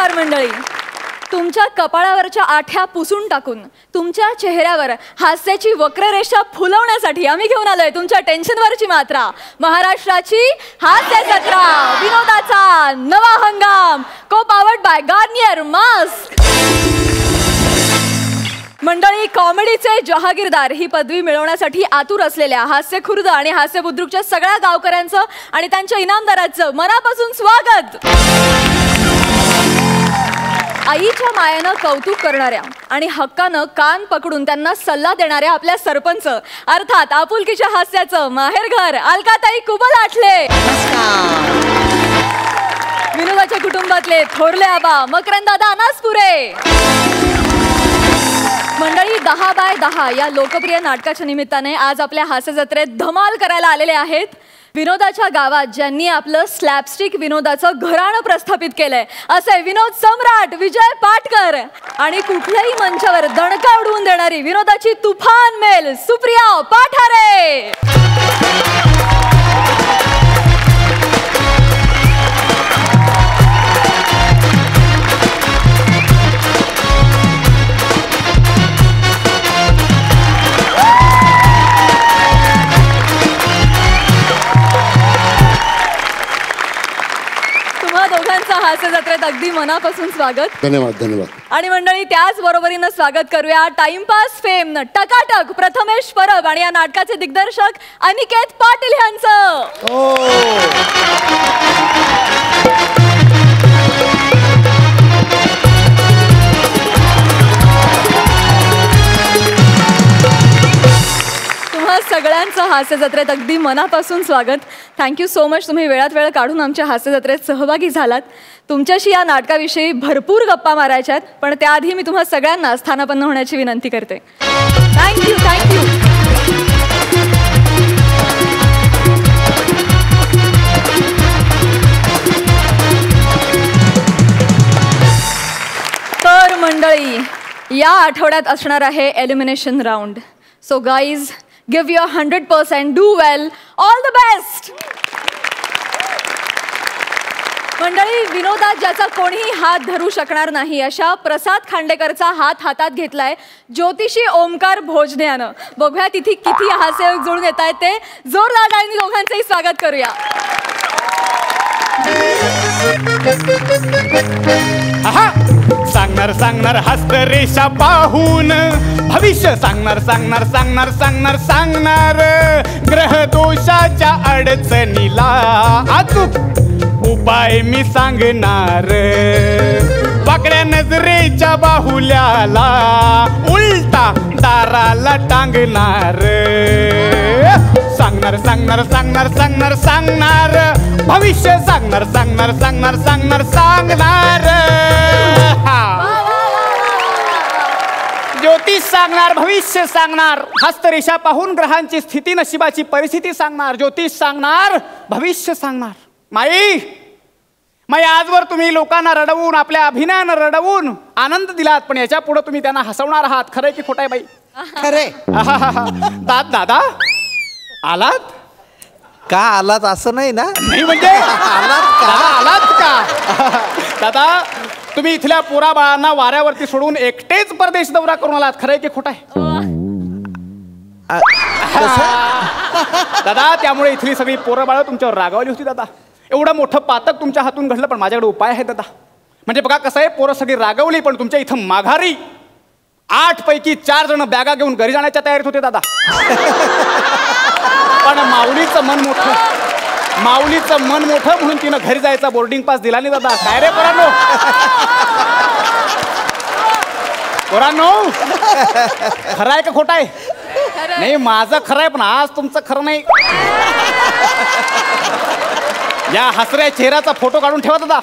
नमस्कार मंडळी. तुमच्या कपाळावरच्या आठ्या पुसून टाकून तुमच्या चेहऱ्यावर हास्याची वक्ररेषा फुलवण्यासाठी आम्ही घेऊन आलोय तुमच्या टेन्शनवरची मात्रा. महाराष्ट्राची हास्य जत्रा, विनोदाचा नवा हंगाम, को पावर्ड बाय गार्नियर मास्क. मंडळी, कॉमेडीचे जहागीरदार ही पदवी मिळवण्यासाठी आतुर असलेल्या हास्यखुर्द आणि हास्यबुद्रुकच्या सगळ्या गावकऱ्यांचं आणि त्यांच्या इनामदारांचं मनापासून स्वागत. आईच्या मायेनं कौतुक करणाऱ्या आणि हक्कानं कान पकडून त्यांना सल्ला देणाऱ्या आपल्या सरपंच अर्थात आपुलकीच्या हास्याचं माहेरघर अलकाताई कुबल आठले. विनोदाच्या कुटुंबातले थोरले आबा मकरंदादा अनासपुरे. मंडळी, 10 बाय 10 या लोकप्रिय नाटकाच्या निमित्ताने आज आपल्या हास्य जत्रेत धमाल करायला आलेले आहेत. विनोदाच्या गावात ज्यांनी आपलं स्लॅपस्टिक विनोदाचं घराणं प्रस्थापित केलंय असे विनोद सम्राट विजय पाटकर आणि कुठल्याही मंचावर दणका उडवून देणारी विनोदाची तुफान मेल सुप्रिया पाठारे. दोघांचं हास्य जत्रेत अगदी मनापासून स्वागत. धन्यवाद धन्यवाद. आणि मंडळी, त्याच बरोबरीनं स्वागत करूया टाइमपास फेम टकाटक प्रथमेश परब आणि या नाटकाचे दिग्दर्शक अनिकेत पाटील यांचं. सगळ्यांचं हास्य जत्रेत अगदी मनापासून स्वागत. थँक्यू सो मच, तुम्ही वेळात वेळ काढून आमच्या हास्य जत्रेत सहभागी झालात. तुमच्याशी या नाटकाविषयी भरपूर गप्पा मारायच्यात, पण त्याआधी मी तुम्हा सगळ्यांना स्थानापन्न होण्याची विनंती करते. Thank you thank you. तर मंडळी, या आठवड्यात असणार आहे elimination round. So guys, give your 100%, do well, all the best. मंडळी, विनोदात ज्याचा कोणीही हात धरू शकणार नाही अशा प्रसाद खांडेकरचा हात हातात घेतलाय ज्योतिषी ओमकार भोजने यानं. बघूया तिथे किती हास्ययोग जोडून येत आहेत ते. जोरदार टाळ्यांनी दोघांचंही स्वागत करूया. सांगणार सांगणार हस्त रेषा पाहून भविष्य सांगणार सांगणार सांगणार सांगणार सांगणार ग्रह दोषाच्या अडचणीला अचूक उपाय मी सांगणार. वाकड्या नजरेच्या बाहुल्याला उलटा दाराला टांगणार. सांगणार सांगणार सांगणार सांगणार सांगणार भविष्य सांगणार सांगणार सांगणार सांगणार सांगणार. ज्योतिष सांगणार, भविष्य सांगणार, हस्तरेषा पाहून ग्रहांची स्थिती नशिबाची परिस्थिती सांगणार. ज्योतिष सांगणार, भविष्य सांगणार. माई आजवर तुम्ही लोकांना रडवून आपल्या अभिनयानं रडवून आनंद दिलात, पण याच्या पुढे तुम्ही त्यांना हसवणार आहात. खरंय की खोटंय बाई? खरे. दादा आलात का? आलात असं नाही ना? नाही म्हणजे आलात का? दादा, तुम्ही इथल्या पोरा बाळांना वाऱ्यावरती सोडून एकटेच परदेश दौरा करून आलात. खरंय की खोटंय? दादा, त्यामुळे इथली सगळी पोरं बाळ तुमच्यावर रागावली होती. दादा, एवढं मोठं पातक तुमच्या हातून घडलं, पण माझ्याकडे उपाय आहे दादा. म्हणजे बघा कसं आहे, पोरं सगळी रागावली, पण तुमच्या इथं माघारी 8 पैकी 4 जण बॅगा घेऊन घरी जाण्याच्या तयारीत होते दादा. पण माऊलीचं मन मोठं म्हणून तिनं घरी जायचा बोर्डिंग पास दिला नाही दादा. काय रे पोरांनो, खरं आहे का खोटं आहे? नाही, माझं खरं आहे, पण आज तुमचं खरं नाही. या हसऱ्या चेहऱ्याचा फोटो काढून ठेवा दादा.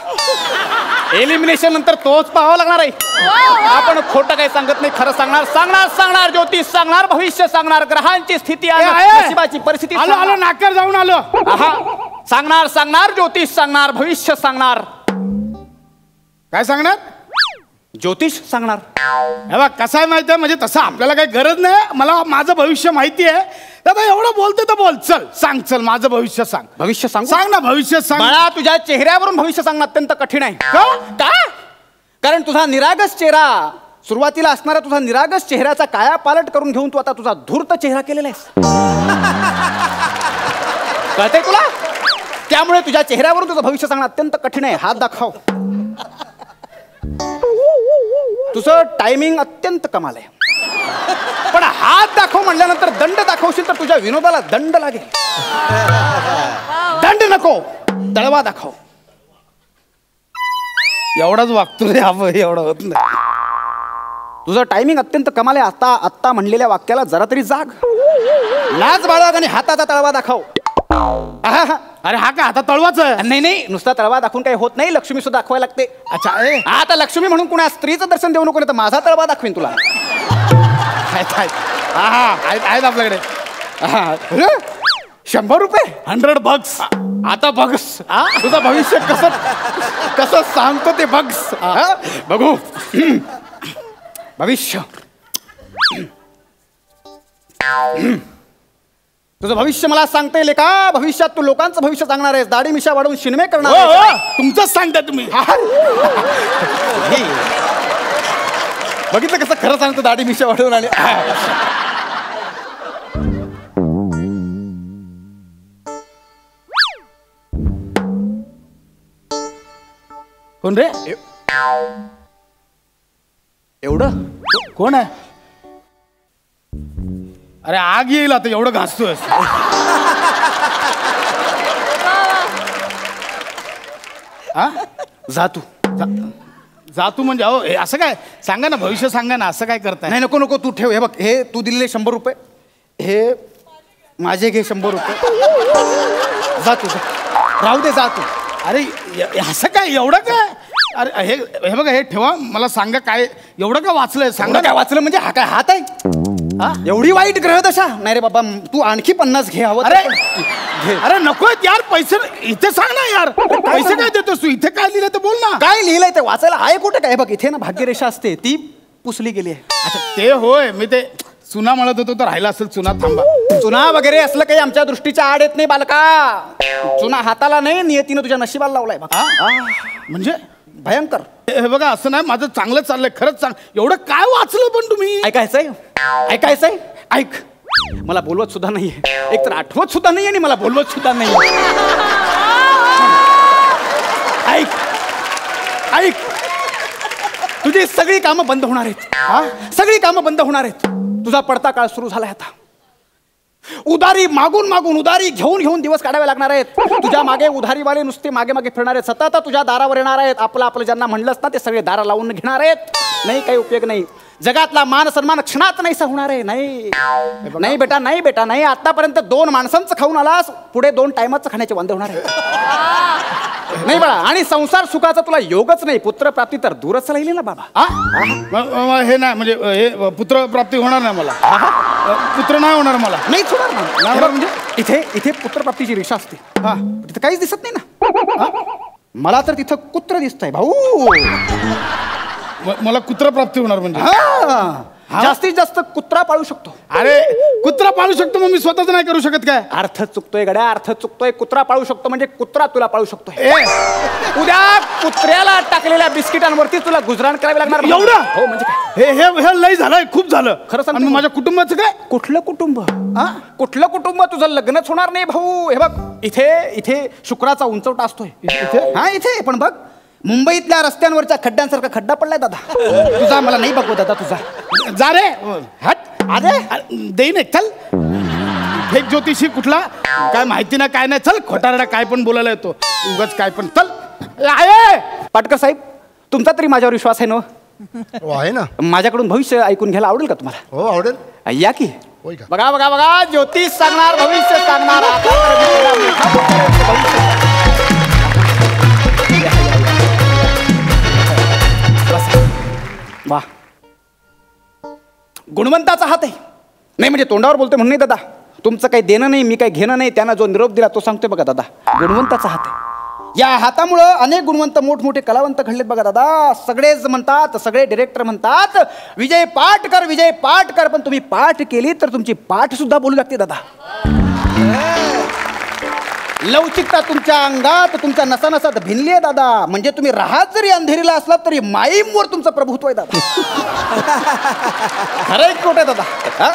एलिमिनेशन नंतर तोच पाहावा लागणार आहे. आपण खोटं काही सांगत नाही, खरं सांगणार. सांगणार सांगणार ज्योतिष सांगणार, भविष्य सांगणार, ग्रहांची स्थिती नशिबाची परिस्थिती. आलो नाकर जाऊन आलो. सांगणार सांगणार ज्योतिष सांगणार, भविष्य सांगणार. काय सांगणार? ज्योतिष सांगणार. हे बघ, कसं आहे माहिती आहे, म्हणजे तसं आपल्याला काही गरज नाही. मला माझं भविष्य माहिती आहे. दादा एवढं बोलते तर बोल. चल सांग, चल माझं भविष्य सांग. भविष्य सांग, सांग ना भविष्य सांग. बाळा, तुझ्या चेहऱ्यावरून भविष्य सांगणं अत्यंत कठीण आहे. का? कारण तुझा निरागस चेहरा, सुरुवातीला असणारा तुझा निरागस चेहऱ्याचा काया पालट करून घेऊन तू आता तुझा धूर्त चेहरा केलेला आहेस. कळतंय तुला? त्यामुळे तुझ्या चेहऱ्यावरून तुझं भविष्य सांगणं अत्यंत कठीण आहे. हात दाखव. तुझं टायमिंग अत्यंत कमाल आहे. पण हात दाखव म्हणल्यानंतर दंड दाखवशील तर तुझ्या विनोदाला दंड लागेल. दंड नको, तळवा दाखव. एवढाच वागतो रे आपण, एवढं होत नाही. तुझं टायमिंग अत्यंत कमाल आहे. आता आत्ता म्हणलेल्या वाक्याला जरा तरी जाग, लाज बाळग आणि हाताचा तळवा दाखव. आहा. अरे हा का आता तळवाच आहे? नाही नाही, नुसता तळवा दाखवून काही होत नाही. लक्ष्मी सुद्धा दाखवायला लागते. अच्छा आता लक्ष्मी म्हणून कुणा स्त्रीचं दर्शन देऊ नको, तर माझा तळवा दाखवीन तुला. आहेत आपल्याकडे. 100 रुपये, 100 bucks. आता बघस तुझं भविष्य कसं कसं सांगतो ते बघस. बघू भविष्य. तुझं भविष्य मला सांगता येईल का? भविष्यात तू लोकांचं भविष्य सांगणार आहेस. दाढी मिशा वाढवून शिनमे करणार आहेस. तुमचंच सांगता तुम्ही. बघितलं कसं खरं सांगतो, दाढी मिशा वाढवून आले. कोण रे? एवढं कोण आहे? अरे आग येईल आता, एवढं घासतोय. जा तू. जा तू म्हणजे अहो असं काय सांगा ना, भविष्य सांगा ना, असं काय करताय? नाही नको नको, तू ठेव. हे बघ, हे तू दिलेले 100 रुपये, हे माझे घे 100 रुपये. जा तू, राहू दे, जा तू. अरे असं काय, एवढं काय? अरे हे बघा, हे ठेवा. मला सांगा काय एवढं काय वाचलंय? सांगा काय वाचलं म्हणजे? हा काय हात आहे? एवढी वाईट ग्रहदशा नाही रे बाबा. तू आणखी 50 घे हवं. अरे नको यार, पैसे इथे सांग ना यार. पैसे काय देतोस तू? इथे काय लिहिलंय ते बोल ना. काय लिहिलंय ते वाचायला आहे कुठे? काय बघ, इथे ना भाग्यरेषा असते, ती पुसली गेली आहे. अच्छा ते होय, मी ते चुना म्हणत होतो तर राहिला असेल चुना. थांबा. चुना वगैरे असलं काही आमच्या दृष्टीच्या आड येत नाही बालका. चुना हाताला नाही, नियतीनं तुझ्या नशिबाला लावलाय बघा. म्हणजे भयंकर. हे बघा, असं नाही, माझं चांगलं चाललंय. खरंच सांग, एवढं काय वाचलं पण तुम्ही? ऐकायचंय? ऐकायचंय? ऐक. मला बोलवत सुद्धा नाहीये, एक तर आठवत सुद्धा नाहीये आणि मला बोलवत सुद्धा नाहीये. ऐक ऐक, तुझी सगळी कामं बंद होणार आहेत. सगळी कामं बंद होणार आहेत. तुझा पडता काळ सुरू झालाय आता. उधारी मागून मागून, उधारी घेऊन घेऊन दिवस काढावे लागणार आहेत. तुझ्या मागे उधारीवाले नुसते मागे मागे फिरणार आहेत. सतत तुझ्या दारावर येणार आहेत. आपलं आपलं ज्यांना म्हणलंस ना, ते सगळे दारा लावून घेणार आहेत. नाही, काही उपयोग नाही. जगातला मान सन्मान क्षणात नाहीसा होणार आहे. नाही नाही बेटा, नाही बेटा, नाही. आतापर्यंत 2 माणसांचं खाऊन आलास, पुढे 2 टायमाचं खाण्याचे वांदे होणार आहे. नाही बाळा. आणि संसार सुखाचा तुला योगच नाही. पुत्र प्राप्ती तर दूरच राहिली ना बाबा. हे नाही म्हणजे हे पुत्र प्राप्ती होणार नाही मला. पुत्र नाही होणार मला. नाही होणार ना. म्हणजे इथे इथे पुत्रप्राप्तीची रेषा असते. तिथं काहीच दिसत नाही ना. मला तर तिथं कुत्र दिसतंय भाऊ. मला कुत्रा प्राप्ती होणार म्हणजे? जास्तीत जास्त कुत्रा पाळू शकतो. अरे कुत्रा पाळू शकतो, मग मी स्वतःच नाही करू शकत काय? अर्थ चुकतोय गड्या, अर्थ चुकतोय. कुत्रा पाळू शकतो म्हणजे कुत्रा तुला पाळू शकतोय. उद्या कुत्र्याला टाकलेल्या बिस्किटांवरती तुला गुजराण करावे लागणार. एवढं? हो म्हणजे काय? हे लय झालंय, खूप झालं. खरं सांग. माझ्या कुटुंबाचं काय? कुठलं कुटुंब? कुठलं कुटुंब? तुझं लग्नच होणार नाही भाऊ. हे बघ, इथे इथे शुक्राचा उंचवटा असतोय. इथे पण बघ, मुंबईतल्या रस्त्यांवरच्या खड्ड्यांसारखा खड्डा पडलाय दादा. तुझा मला नाही बघू दादा, तुझा. जा रे, हट. अरे देईन एक. चल, फेक ज्योतिषी कुठला, काय माहिती ना काय नाही. चल, खोटारडा काय पण बोलायला येतो उगाच, काय पण. चल आहे. पाटकर साहेब, तुमचा तरी माझ्यावर विश्वास आहे ना? आहे ना. माझ्याकडून भविष्य ऐकून घ्यायला आवडेल का तुम्हाला? हो आवडेल. या की. होय का? बघा बघा बघा, ज्योतिष सांगणार, भविष्य सांगणार. वा, गुणवंताचा हात आहे. नाही म्हणजे तोंडावर बोलतोय म्हणून नाही दादा. तुमचं काही देणं नाही, मी काही घेणं नाही. त्यांना जो निरोप दिला तो सांगतोय बघा दादा. गुणवंताचा हात आहे. या हातामुळं अनेक गुणवंत मोठमोठे कलावंत घडलेत बघा दादा. सगळेच म्हणतात, सगळे डिरेक्टर म्हणतात, विजय पाटकर, विजय पाटकर. पण तुम्ही पाठ केली तर तुमची पाठ सुद्धा बोलू लागते दादा. लवचिकता तुमच्या अंगात तुमच्या नसानसात भिनली आहे दादा. म्हणजे तुम्ही राहात जरी अंधेरीला असलात तरी माईमवर तुमचं प्रभुत्व आहे दादा. खरं एक खोटं आहे दादा. हा?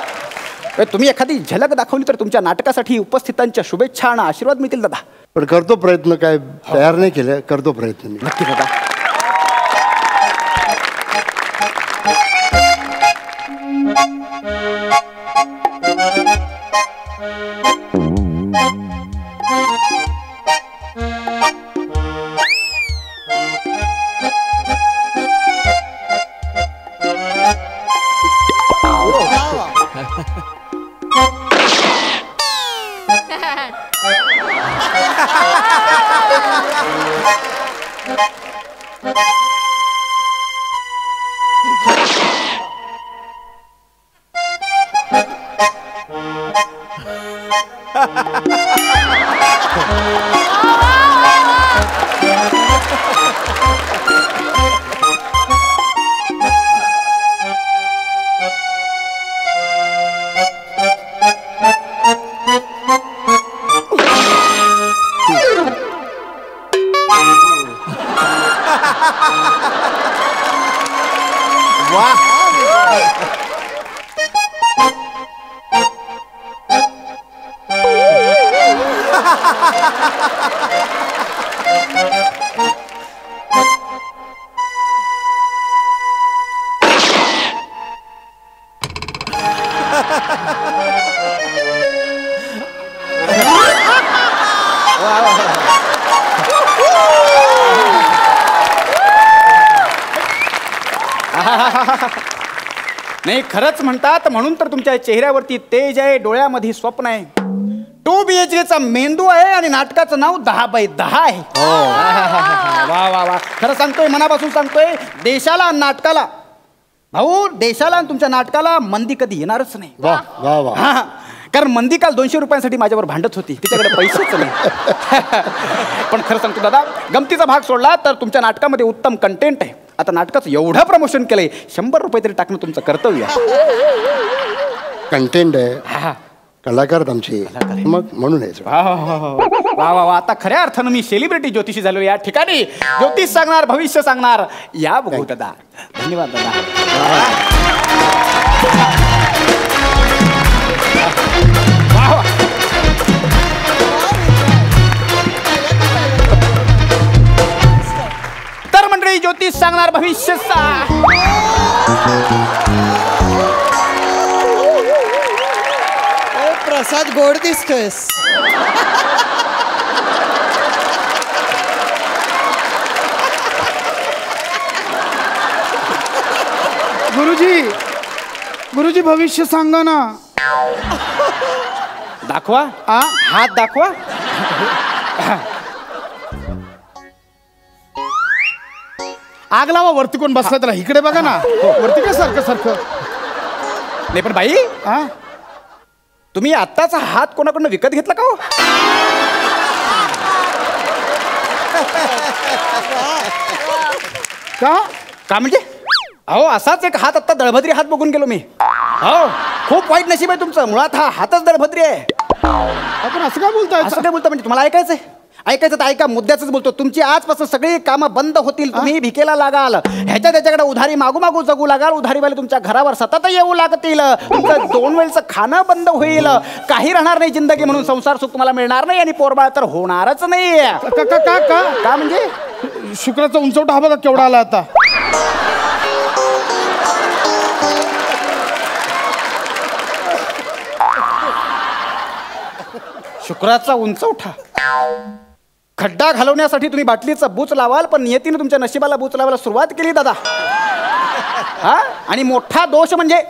तुम्ही एखादी झलक दाखवली तर तुमच्या नाटकासाठी उपस्थितांच्या शुभेच्छा आणि आशीर्वाद मिळतील दादा. पण करतो प्रयत्न, काय तयार नाही केलं, करतो प्रयत्न मी. नक्की दादा. नाही, खरंच म्हणतात म्हणून तर तुमच्या चेहऱ्यावरती तेज आहे, डोळ्यामध्ये स्वप्न आहे. 2 BHK चा मेंदू आहे आणि नाटकाचं नाव 10/10 आहे. वा वा वा. खरं सांगतोय, मनापासून सांगतोय. देशाला आणि नाटकाला, भाऊ, देशाला आणि तुमच्या नाटकाला मंदी कधी येणारच नाही. वा वा वा. हा, कारण मंदी काल 200 रुपयांसाठी माझ्यावर भांडत होती, तिच्याकडे पैसेच नाही. पण खरं सांगतो दादा, गमतीचा भाग सोडला तर तुमच्या नाटकामध्ये उत्तम कंटेंट आहे. आता नाटकाचं एवढं प्रमोशन केलंय, 100 रुपये तरी टाकणं तुमचं कर्तव्य आहे. कंटेंट आहे, कलाकार आमचे, मग म्हणून वा वा वा. आता खऱ्या अर्थानं मी सेलिब्रिटी ज्योतिषी झालो या ठिकाणी. ज्योतिष सांगणार, भविष्य सांगणार. या बघू दादा. धन्यवाद दादा. तर मंडळी, ज्योतिष सांगणार, भविष्य प्रसाद गोड दिसतोयस. गुरुजी भविष्य सांगा ना. दाखवा. हात दाखवा. आग लावा. वरती कोण बसला त्याला? इकडे बघा ना. वरती काय सारखं सारखं? नाही पण बाई, तुम्ही आत्ताचा हात कोणाकडून विकत घेतला का हो? का म्हणजे? अहो, असाच एक हात आत्ता दळभद्री हात बघून गेलो मी. हो, खूप वाईट नशीब आहे तुमचं. मुळात हा हातच दळभद्री आहे. आपण असं काय बोलताय? असं काय बोलता म्हणजे? तुम्हाला ऐकायचंय? ऐकायचं तर ऐका. मुद्द्याच बोलतो. तुमची आजपासून सगळी कामं बंद होतील. तुम्ही भिकेला लागाल. त्याच्याकडे उधारी मागू मागू जगू लागाल. उधारीवाले तुमच्या घरावर सतत येऊ लागतील. तुमचं 2 वेळचं खाणं बंद होईल. काही राहणार नाही जिंदगी म्हणून. संसार सुख तुम्हाला मिळणार नाही आणि पोरबाळ तर होणारच नाही. का म्हणजे? शुक्राचा उंचवटा हा बघा केवढा आला आता. शुक्राचा उंचवठा. खड्डा घालवण्यासाठी तुम्ही बाटलीचा बूच लावाल, पण नियतीने तुमच्या नशिबाला बूच लावायला सुरुवात केली दादा. हा, आणि मोठा दोष म्हणजे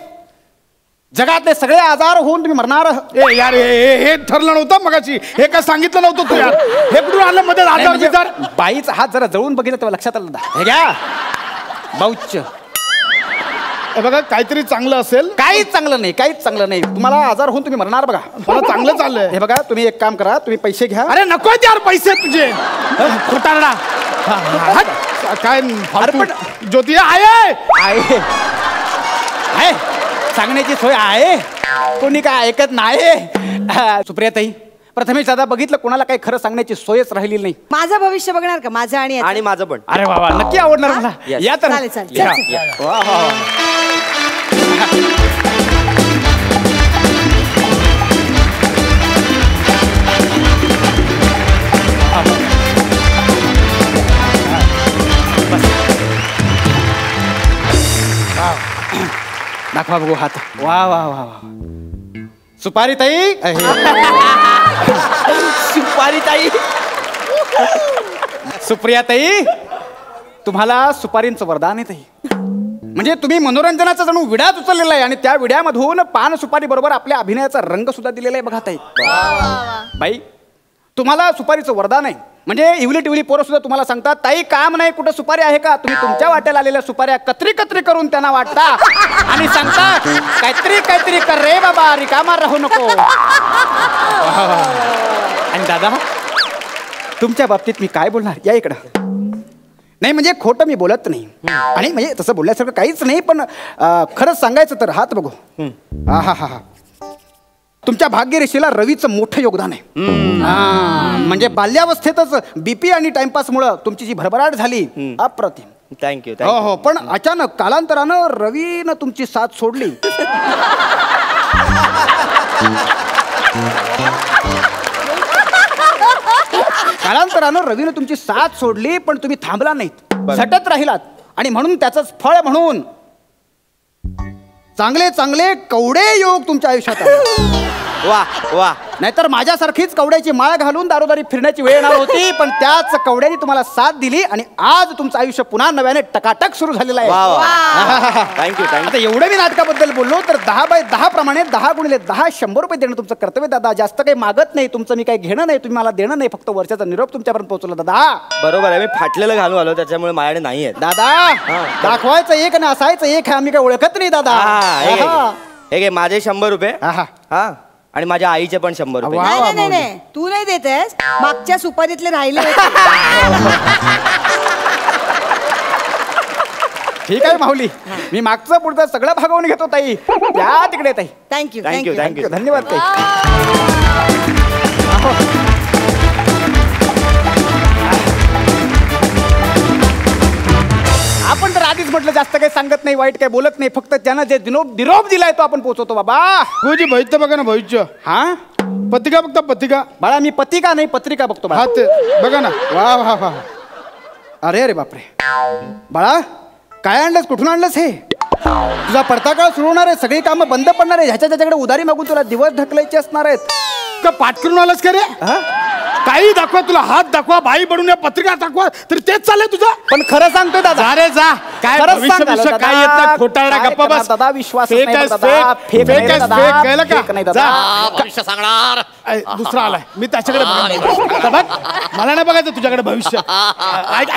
जगातले सगळे आजार होऊन तुम्ही मरणार. ए यार, हे ठरलं नव्हतं मगाशी. हे काय सांगितलं नव्हतं तू यार? हे कुठून आलं मध्ये? आजार बाईचा हात जरा जळून बघितलं तेव्हा लक्षात आलं दादा. हे घ्या बाऊच. बघा, काहीतरी चांगलं असेल. काहीच चांगलं नाही, काहीच चांगलं नाही. तुम्हाला आजार होऊन तुम्ही मरणार बघा. मला चांगलं चाललंय. हे बघा, तुम्ही एक काम करा, तुम्ही पैसे घ्या. अरे नको यार पैसे तुझे. खोटारडा. काय ज्योती आहे? सांगण्याची सोय आहे. कोणी काय ऐकत नाही. सुप्रियाताई, प्रथमेश दादा बघितलं कोणाला काही खरं सांगण्याची सोयच राहिली नाही. माझं भविष्य बघणार का? माझं आणि याचं? आणि माझं पण. अरे वा वा, नक्की आवडणार मला. Yes. या तर चालेल, चालेल. या. चल, चल. वा, वा, वा. दाखवा बघू हात. वा वा वा वा. सुपारी ताई. सुपारी ताई. सुप्रिया ताई, तुम्हाला सुपारींचं वरदान आहे ताई. म्हणजे तुम्ही मनोरंजनाचा जणू विडाच उचललेला आहे आणि त्या विड्यामधून पान सुपारी बरोबर आपल्या अभिनयाचा रंग सुद्धा दिलेला आहे बघा ताई. बाई, तुम्हाला सुपारीचं वरदान आहे. म्हणजे इवली टिवली पोरं सुद्धा तुम्हाला सांगतात, ताई काम नाही कुठं सुपारी आहे का? तुम्ही तुमच्या वाट्याला आलेल्या सुपाऱ्या कत्री कत्री करून त्यांना वाटता आणि सांगता काहीतरी काहीतरी कर रे बाबा, रिकामा राहू नको. आणि दादा, तुमच्या बाबतीत मी काय बोलणार, या इकडं. नाही म्हणजे खोटं मी बोलत नाही आणि म्हणजे तसं बोलण्यासारखं काहीच नाही, पण खरंच सांगायचं तर हात बघू. हा हा हा हा. तुमच्या भाग्यरेषेला रवीचं मोठं योगदान आहे. म्हणजे बाल्यावस्थेतच बीपी आणि टाइमपासमुळं तुमची जी भरभराट झाली अप्रतिम. थँक्यू. हो हो, पण अचानक कालांतरानं रवीनं तुमची साथ सोडली. कालांतरानं रवीनं तुमची साथ सोडली, पण तुम्ही थांबला नाहीत, झटत राहिलात. आणि म्हणून त्याचंच फळ म्हणून चांगले चांगले कवडे योग तुमच्या आयुष्यात आले. वा वा. नाहीतर माझ्यासारखीच कवड्याची माळ घालून दारोदारी फिरण्याची वेळ येणार होती, पण त्याच कवड्याने तुम्हाला साथ दिली आणि आज तुमचं आयुष्य पुन्हा नव्याने टकाटक सुरू झालेलं आहे. वा वा. Thank you thank you. आता एवढं मी नाटकाबद्दल बोललो तर 10/10 प्रमाणे 10 × 10 100 रुपये देणं तुमचं कर्तव्य दादा. जास्त काही मागत नाही, तुमचं मी काही घेणं नाही, तुम्ही मला देणं नाही, फक्त वर्षाचा निरोप तुमच्यापर्यंत पोहोचवला दादा. बरोबर आहे. मी फाटलेलं घालून आलो त्याच्यामुळे माझ्याकडे नाही आहेत दादा. दाखवायचं एक आणि असायचं एक आहे, आम्ही काही ओळखत नाही दादा. हे घे माझे 100 रुपये. आहा. हा, आणि माझ्या आईचे पण 100 रुपये. वा. नाही नाही, नाही नाही, तू नाही देतेस, मागच्या सुपारीतले राहिले होते. ठीक आहे माऊली, मी मागचं पुढचं सगळं भागवून घेतो ताई. त्या तिकडे ताई. Thank you thank you thank you. थँक्यू. धन्यवाद ताई. आपण तर आधीच म्हटलं जास्त काही सांगत नाही, वाईट काही बोलत नाही, फक्त त्यानं जे निरोप दिलाय तो आपण पोहोचवतो बाबा. गुरुजी भविष्य बघा ना, भविष्य. हा, पत्रिका बघता पत्रिका. बाळा मी पत्रिका नाही पत्रिका बघतो बाळा. हा ते बघा ना. वा वा वा. अरे अरे बापरे. बाळा काय आणलंस, कुठून आणलंस हे? तुझा पडता काळ सुरू होणार आहे, सगळी कामं बंद पडणार आहे, ह्याच्या त्याच्याकडे उधारी मागून तुला दिवस ढकलायचे असणार आहेत. का पाठ करून आलास का रे? काही दाखवा, तुला हात दाखवा, बाई बनून या पत्रिका दाखवा, तरी तेच चाललंय तुझं. पण खरं सांगतोय दादा. जा रे जा. काय खरंच भविष्य सांग बिष्य दादा. काय येत नाही, खोटारडा काय गप्पा करणार बस. दादा, विश्वास Fake नाही आहे, दादा. fake. Fake Fake नाही आहे, दादा. fake. कळलं का? Fake नाही दादा. जा. भविष्य सांगणार. दुसरा आलाय, मी त्याच्याकडे बघणार. आता बघ, मला नाही बघायचं तुझ्याकडे भविष्य.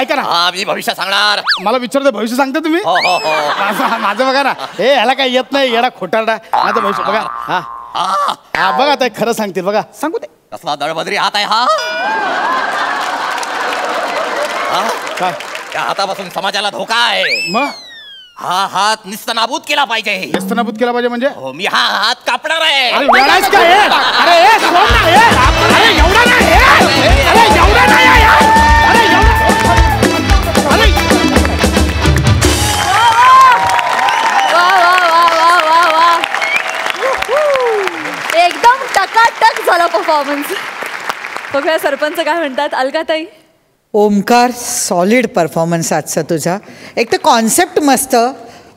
ऐका ना, हा, मी भविष्य सांगणार. मला विचारतो भविष्य सांगता तुम्ही? हो हो हो. माझं बघा ना. हे ह्याला काही येत नाही, येडा खोटारडा. माझं भविष्य बघा. हा हा बघा, आता खरं सांगतील बघा. सांगू दे. कसला दळबद्री हात आहे हा? काय या हातापासून समाजाला धोका आहे. मग हा हात निस्तनाबूत केला पाहिजे. व्यस्तनाभूत केला पाहिजे म्हणजे? हो, मी हा हात कापणार आहे. अरे वेळाच काय हे? अरे हे सोड ना हे. अरे एवढा नाही हे. अरे एवढा नाही हे. अरे एवढा. अरे वा वा वा वा वा वा. एकदम टकाटक झाला परफॉर्मन्स. बघूया सरपंच काय म्हणतात. अलकाताई. ओमकार, सॉलिड परफॉर्मन्स आजचा तुझा. एक तर कॉन्सेप्ट मस्त,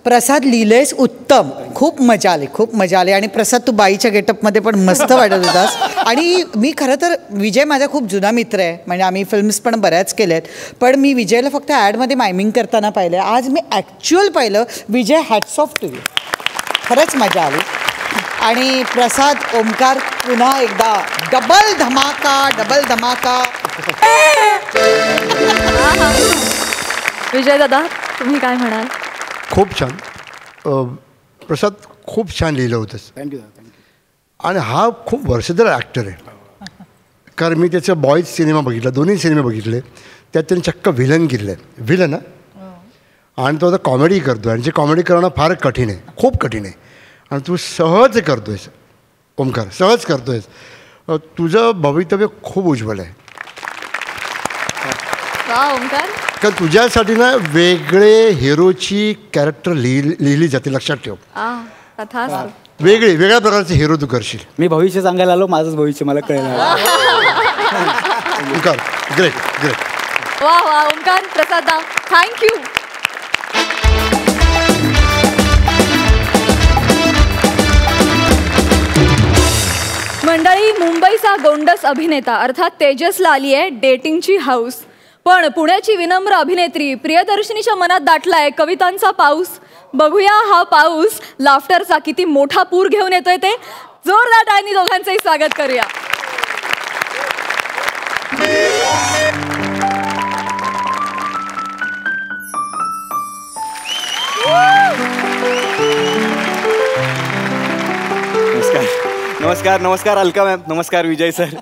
प्रसाद लिहिलंयस उत्तम, खूप मजा आली, खूप मजा आली. आणि प्रसाद तू बाईच्या गेटअपमध्ये पण मस्त वाटत होतास. आणि मी खरं तर विजय माझा खूप जुना मित्र आहे, म्हणजे आम्ही फिल्म्स पण बऱ्याच केल्या आहेत, पण मी विजयला फक्त ॲडमध्ये मायमिंग करताना पाहिलं आहे. आज मी ॲक्च्युअल पाहिलं. विजय, हॅट्स ऑफ टू यू, खरंच मजा आली. आणि प्रसाद, ओमकार, पुन्हा एकदा डबल धमाका, डबल धमाका. विजय दादा, तुम्ही काय म्हणाल? खूप छान. प्रसाद खूप छान लिहिलं होतंस. थँक्यू. आणि हा खूप वर्षभर ॲक्टर आहे. कारण मी त्याचं बॉईज सिनेमा बघितला, दोन्ही सिनेमे बघितले, त्यात त्याने चक्क व्हिलन केलं आहे. व्हिलन आणि तो आता कॉमेडी करतो आहे, आणि जे कॉमेडी करणं फार कठीण आहे, खूप कठीण आहे. आणि तू सहज करतो आहेस ओमकार, सहज करतो आहेस. तुझं भवितव्य खूप उज्ज्वल आहे. वा ओंकार. कारण तुझ्यासाठी ना वेगळे हिरोची कॅरेक्टर लिहिली जाते, लक्षात ठेव. तथास्तु. वेगळ्या प्रकारचे हिरो तू करशील. मी भविष्य सांगायला आलो, माझंच भविष्य मला कळलं. Omkar great great. वा वा ओंकार प्रसाद दा, थँक्यू. मंडळी, मुंबईचा गोंडस अभिनेता अर्थात तेजसला आली आहे डेटिंगची हाऊस. पण पुण्याची विनम्र अभिनेत्री प्रियदर्शनीच्या मनात दाटलाय कवितांचा पाऊस. बघूया हा पाऊस लाफ्टरचा किती मोठा पूर घेऊन येतोय ते. जोरदार टाळ्यांनी दोघांचंही स्वागत करूया. नमस्कार नमस्कार नमस्कार अलका मॅम, नमस्कार विजय सर,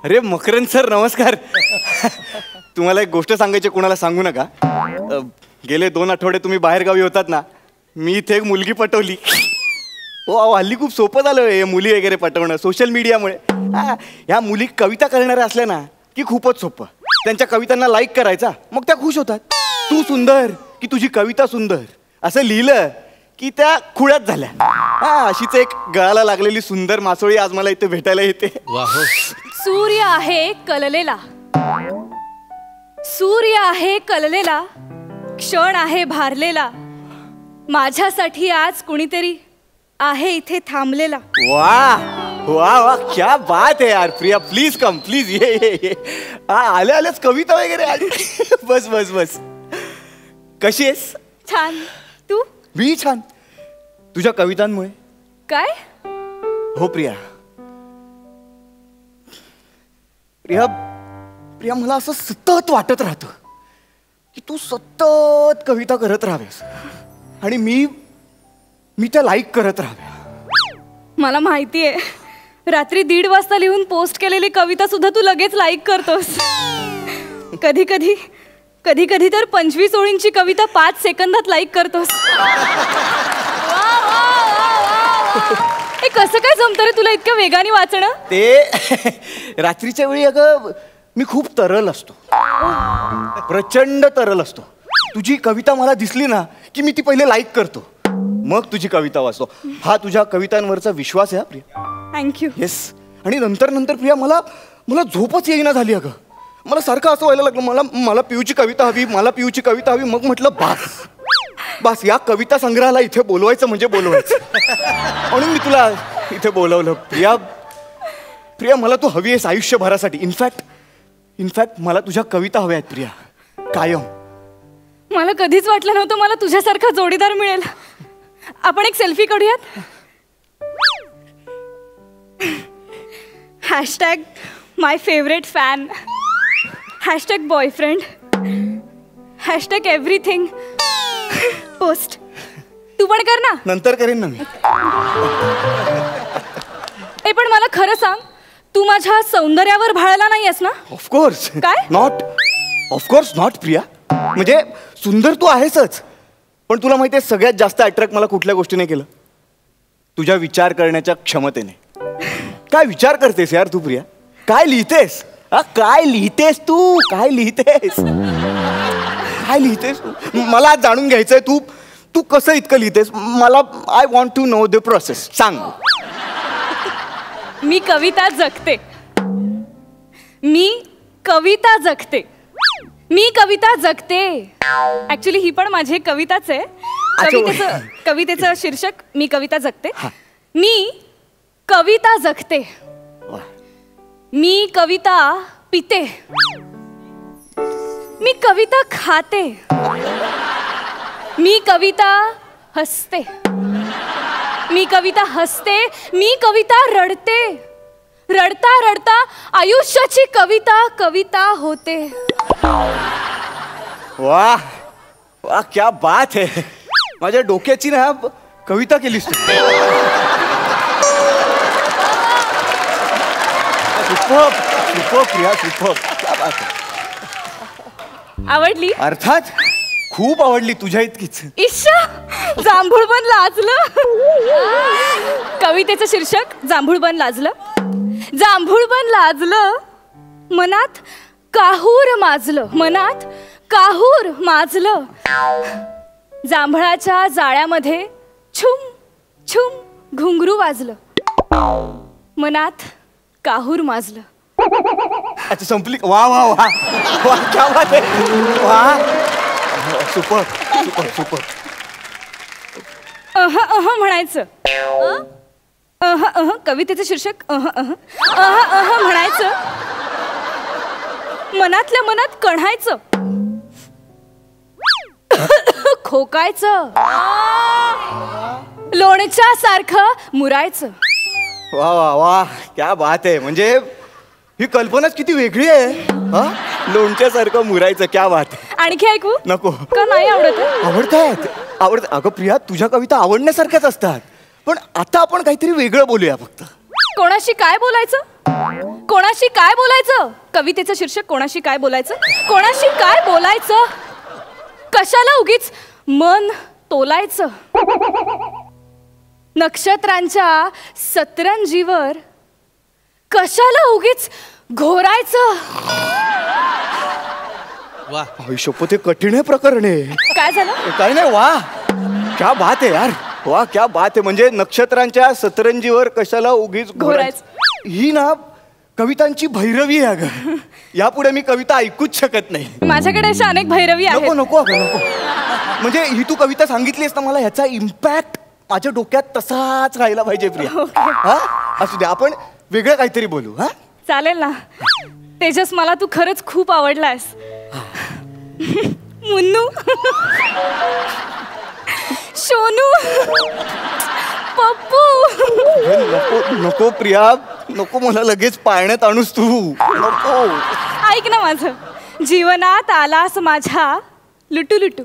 अरे मकरंद सर नमस्कार. तुम्हाला एक गोष्ट सांगायची, कोणाला सांगू नका. गेले 2 आठवडे तुम्ही बाहेरगावी होतात ना, मी इथे एक मुलगी पटवली. हो, हल्ली खूप सोपं झालं हे मुली वगैरे पटवणं सोशल मीडियामुळे. ह्या मुली कविता करणाऱ्या असल्या ना की खूपच सोपं. त्यांच्या कवितांना लाईक करायचा, मग त्या खुश होतात. तू सुंदर की तुझी कविता सुंदर असं लिहिलं की त्या खुळ्यात झाल्या. अशीच एक गळाला लागलेली सुंदर मासोळी आज मला इथे भेटायला येते. सूर्य आहे कललेला, सूर्य आहे कललेला, क्षण आहे भारलेला, माझ्यासाठी आज कुणीतरी आहे इथे थांबलेला. वा वा वा, क्या बात है यार. प्रिया प्लीज कम, प्लीज ये. आले आलेच कविता वगैरे आली. बस बस बस. कशी आहेस? छान. तू? मी छान. तुझ्या कवितांमुळे. काय? हो प्रिया. प्रिया प्रिया मला असं सतत वाटत राहतं की तू सतत कविता करत राहावेस आणि मी त्या लाईक करत राहाव्या. मला माहिती आहे, रात्री 1:30 वाजता लिहून पोस्ट केलेली कविता सुद्धा तू लगेच लाईक करतोस. कधी कधी कधी कधी तर 25 ओळींची कविता 5 सेकंदात लाईक करतोस. कसं काय जमतं रे तुला इतक्या वेगाने वाचणं? ते रात्रीच्या वेळी अगं मी खूप तरल असतो, प्रचंड तरल असतो. तुझी कविता मला दिसली ना की मी ती पहिले लाईक करतो, मग तुझी कविता वाचतो. हा तुझ्या कवितांवरचा विश्वास आहे प्रिया. थँक्यू. येस. आणि नंतर नंतर प्रिया मला झोपच येईना झाली अगं. मला सारखं असं व्हायला लागलं, मला पियूची कविता हवी, मला पियूची कविता हवी. मग म्हटलं बस या कविता संग्रहाला इथे बोलवायचं म्हणजे बोलवायचं. म्हणून मी तुला इथे बोलवलं. प्रिया मला तू हवी आहेस आयुष्यभरासाठी. इनफॅक्ट मला तुझ्या कविता हव्या आहेत प्रिया, कायम. मला कधीच वाटलं नव्हतं मला तुझ्यासारखा जोडीदार मिळेल. आपण एक सेल्फी काढूयात. Hashtag my favourite fan, hashtag boyfriend, hashtag everything post. तू पण कर ना. नंतर करेन ना मी. पण मला खरं सांग, तू माझ्या सौंदर्यावर भाळला नाहीयेस ना? ऑफकोर्स. काय? Not, of course not Priya. म्हणजे सुंदर तू आहेसच, पण तुला माहिती आहे सगळ्यात जास्त अट्रॅक्ट मला कुठल्या गोष्टीने केलं? तुझ्या विचार करण्याच्या क्षमतेने. काय विचार करतेस यार तू प्रिया? काय लिहितेस? काय लिहितेस तू? काय लिहितेस? काय लिहितेस? मला आज जाणून घ्यायचंय तू कसं इतकं लिहितेस. मला I want to know the process. सांग. मी कविता जगते, मी कविता जगते, मी कविता जगते. ऍक्च्युली ही पण माझी एक कविताच आहे. कवितेचं शीर्षक मी कविता जगते. मी कविता जगते, मी कविता पिते, मी कविता खाते, मी कविता हसते, मी कविता हसते, मी कविता रडते, रडता रडता आयुष्याची कविता होते. वाह वाह, क्या बात है. माझ्या डोक्याची ना कविता केलीस तू. Super Priya, super. क्या बात है. आवडली? अर्थात खूप आवडली, तुझ्या इतकीच. इश्शा, जांभूळ बन लाजलं. कवितेचं शीर्षक जांभूळ बन लाजलं. जांभूळ पण लाजलं, मनात काहूर माजलं, मनात काहूर माजलं. जांभळाच्या जाळ्यामध्ये छुम छुम घुंगरू वाजलं, मनात काहूर माजलं. अच्छा संपली. वा वा वा वा, क्या बात आहे. वा, सुपर सुपर सुपर. म्हणायचं. कवितेचं शीर्षक म्हणायचं, मनातल्या मनात कढायचं, खोकायचं, लोणच्या सारखं मुरायचं. वा वा वा, क्या बात आहे. म्हणजे ही कल्पनाच किती वेगळी आहे. हा, लोणच्यासारखं मुरायचं, क्या बात आहे. आणखी ऐकू नको. का नाही आवडत? आवडतात. अगं प्रिया, तुझ्या कविता आवडण्यासारख्याच असतात, पण आता आपण काहीतरी वेगळं बोलूया फक्त. कोणाशी काय बोलायचं? कोणाशी काय बोलायचं? कवितेचं शीर्षक कोणाशी काय बोलायचं? कोणाशी काय बोलायचं? कशाला उगीच मन तोलायचं? नक्षत्रांच्या सतरंजीवर कशाला उगीच घोरायचं? वा, शपथ, हे कठीण आहे प्रकरण आहे. काय झालं? काही नाही. वा, क्या बात आहे यार. वा, क्या बात आहे. म्हणजे नक्षत्रांच्या सतरंजीवर कशाला उगीच घोरायचं. ही ना कवितांची भैरवी आहे अगं. यापुढे मी कविता ऐकूच शकत नाही. माझ्याकडे अशा अनेक भैरवी आहेत. नको नको अगं नको. म्हणजे ही तू कविता सांगितलीस ना, मला ह्याचा इम्पॅक्ट माझ्या डोक्यात तसाच राहिला पाहिजे प्रिया. हा, असू दे, आपण वेगळं काहीतरी बोलू. हा, चालेल ना. तेजस, मला तू खरंच खूप आवडलास. मुन्नू, सोनू, पप्पू. नको नको प्रिया, नको. मला लगेच पाळण्यात आणूस तू. नको. ऐक ना माझं. जीवनात आलास माझ्या लुटू लुटू.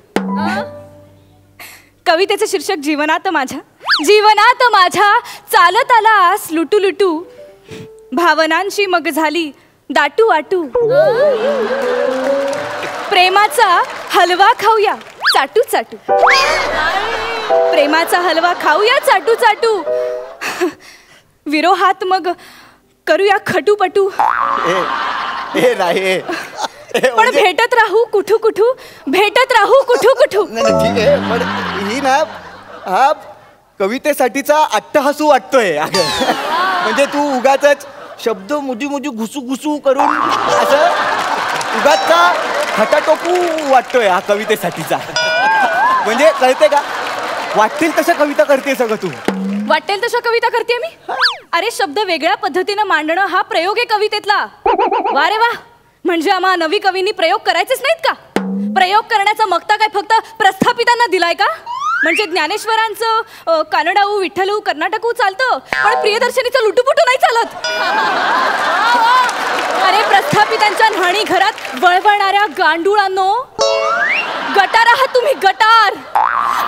कवितेचं शीर्षक जीवनात माझ्या. जीवनात माझ्या चालत आलास लुटू लुटू, भावनांची मग झाली दाटू वाटू. प्रेमाचा हलवा खाऊया चाटू चाटू. प्रेमाचा हलवा खाऊया चाटू चाटू. विरोहात मग करूया खटूपटू. हे नाही. पण भेटत राहू कुठू कुठू, भेटत राहू कुठू कुठू. ठीक आहे, पण ही ना हा कवितेसाठीचा अट्टहासू वाटतोय अगं. म्हणजे तू उगाच शब्द मुजी मुजी घुसू घुसू करून असं उगाचचा खटाटोपू वाटतोय हा कवितेसाठीचा. म्हणजे कळते का, वाटतील तशा कविता करते सगळं तू. वाटेल तशा कविता करते मी. अरे, शब्द वेगळ्या पद्धतीनं मांडणं हा प्रयोग आहे कवितेतला. वा रे वा. म्हणजे आम्हा नवी कवींनी प्रयोग करायचेच नाहीत का? प्रयोग करण्याचा मक्ता काय फक्त प्रस्थापितांना दिलाय का? म्हणजे ज्ञानेश्वरांचं कानडाऊ, विठ्ठलू, कर्नाटकू चालतं, पण प्रियदर्शनीचं लुटूपुटू नाही चालत. अरे, प्रस्थापितांच्या न्हाणी घरात वळवळणाऱ्या गांडुळांनो, गटार आहात तुम्ही, गटार.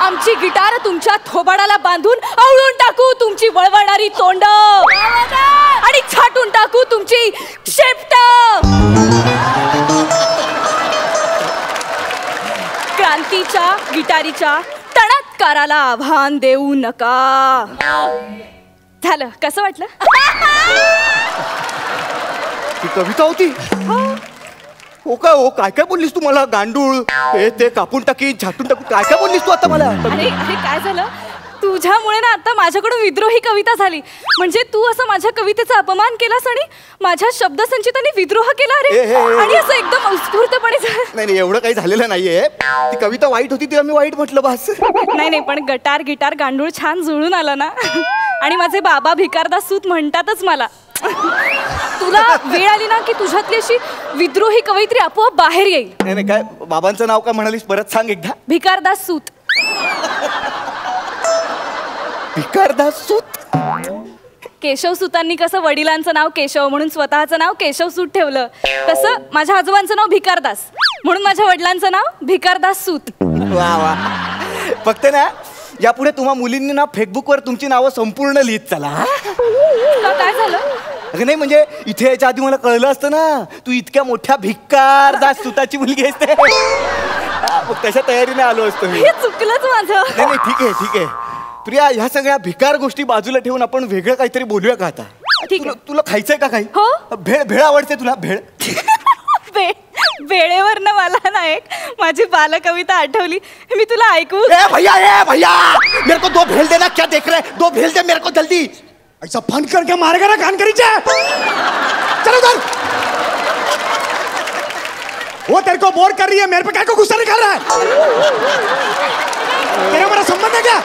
आमची गिटार तुमच्या थोबाडाला बांधून आवळून टाकू तुमची वळवळणारी तोंड, आणि छाटून टाकू तुमची शेपट. क्रांतीच्या गिटारीच्या टणत्काराला आव्हान देऊ नका. झालं, कसं वाटलं? ही कविता होती. हो का? हो, काय काय बोललीस तू मला? गांडूळ, हे ते कापून टाकी, छाटून टाकू, काय काय बोललीस तू आता मला? अरे अरे, काय झालं? तुझ्यामुळे ना आता माझ्याकडून विद्रोही कविता झाली. म्हणजे तू असं माझ्या कवितेचा अपमान केलास आणि माझ्या शब्दसंचिताने विद्रोह केला. अरे, आणि असं एकदम उत्स्फूर्तपणे. नाही, एवढं काही झालेलं नाहीये. ती कविता वाईट होती, तिला मी वाईट म्हटलं बस. नाही, पण गटार गिटार गांडूळ छान जुळून आला ना. आणि माझे बाबा भिकारदास सूत म्हणतातच मला. तुला वेळ आली ना की तुझ्यातली अशी विद्रोही कवयित्री आपोआप बाहेर येईल. नाही, काय बाबांचं नाव काय म्हणालीस? परत सांग एकदा. भिकारदास सूत. भिकारदास सूत. केशव सुतांनी कसं वडिलांचं नाव केशव म्हणून स्वतःचं नाव केशव सूत ठेवलं, तसं माझ्या आजोबांचं नाव भिकारदास म्हणून माझ्या वडिलांचं नाव भिकारदास सूत. वा वा. फक्त ना यापुढे तुम्हा मुलींनी ना फेसबुकवर तुमची नावं संपूर्ण लिहित चला. काय झालं? अगं नाही, म्हणजे इथे याच्या आधी मला कळलं असतं ना तू इतक्या मोठ्या भिकारदास सुताची मुलगी असते. मग तशा तयारीने आलो असतो मी. हे चुकलंच माझं. नाही, ठीक आहे. प्रिया, ह्या सगळ्या भिकार गोष्टी बाजूला ठेवून आपण वेगळं काहीतरी बोलूया का आता? ठीक आहे. तुला खायचंय का काही? हो. भेळ भेळ आवडते तुला? भेळ वेळेवर ना मला ना एक माझी बालकविता आठवली, मी तुला ऐकू. ए भैया मेरे को 2 भेल देना. क्या देख रहे? 2 भेल दे मेरे को जल्दी. ऐसा फन करके मारेगा ना कान करी चलो उधर. वो तेरे को बोर कर रही है, मेरे पे क्या को गुस्सा निकाल रहा है? तेरा मेरा संबंध है क्या?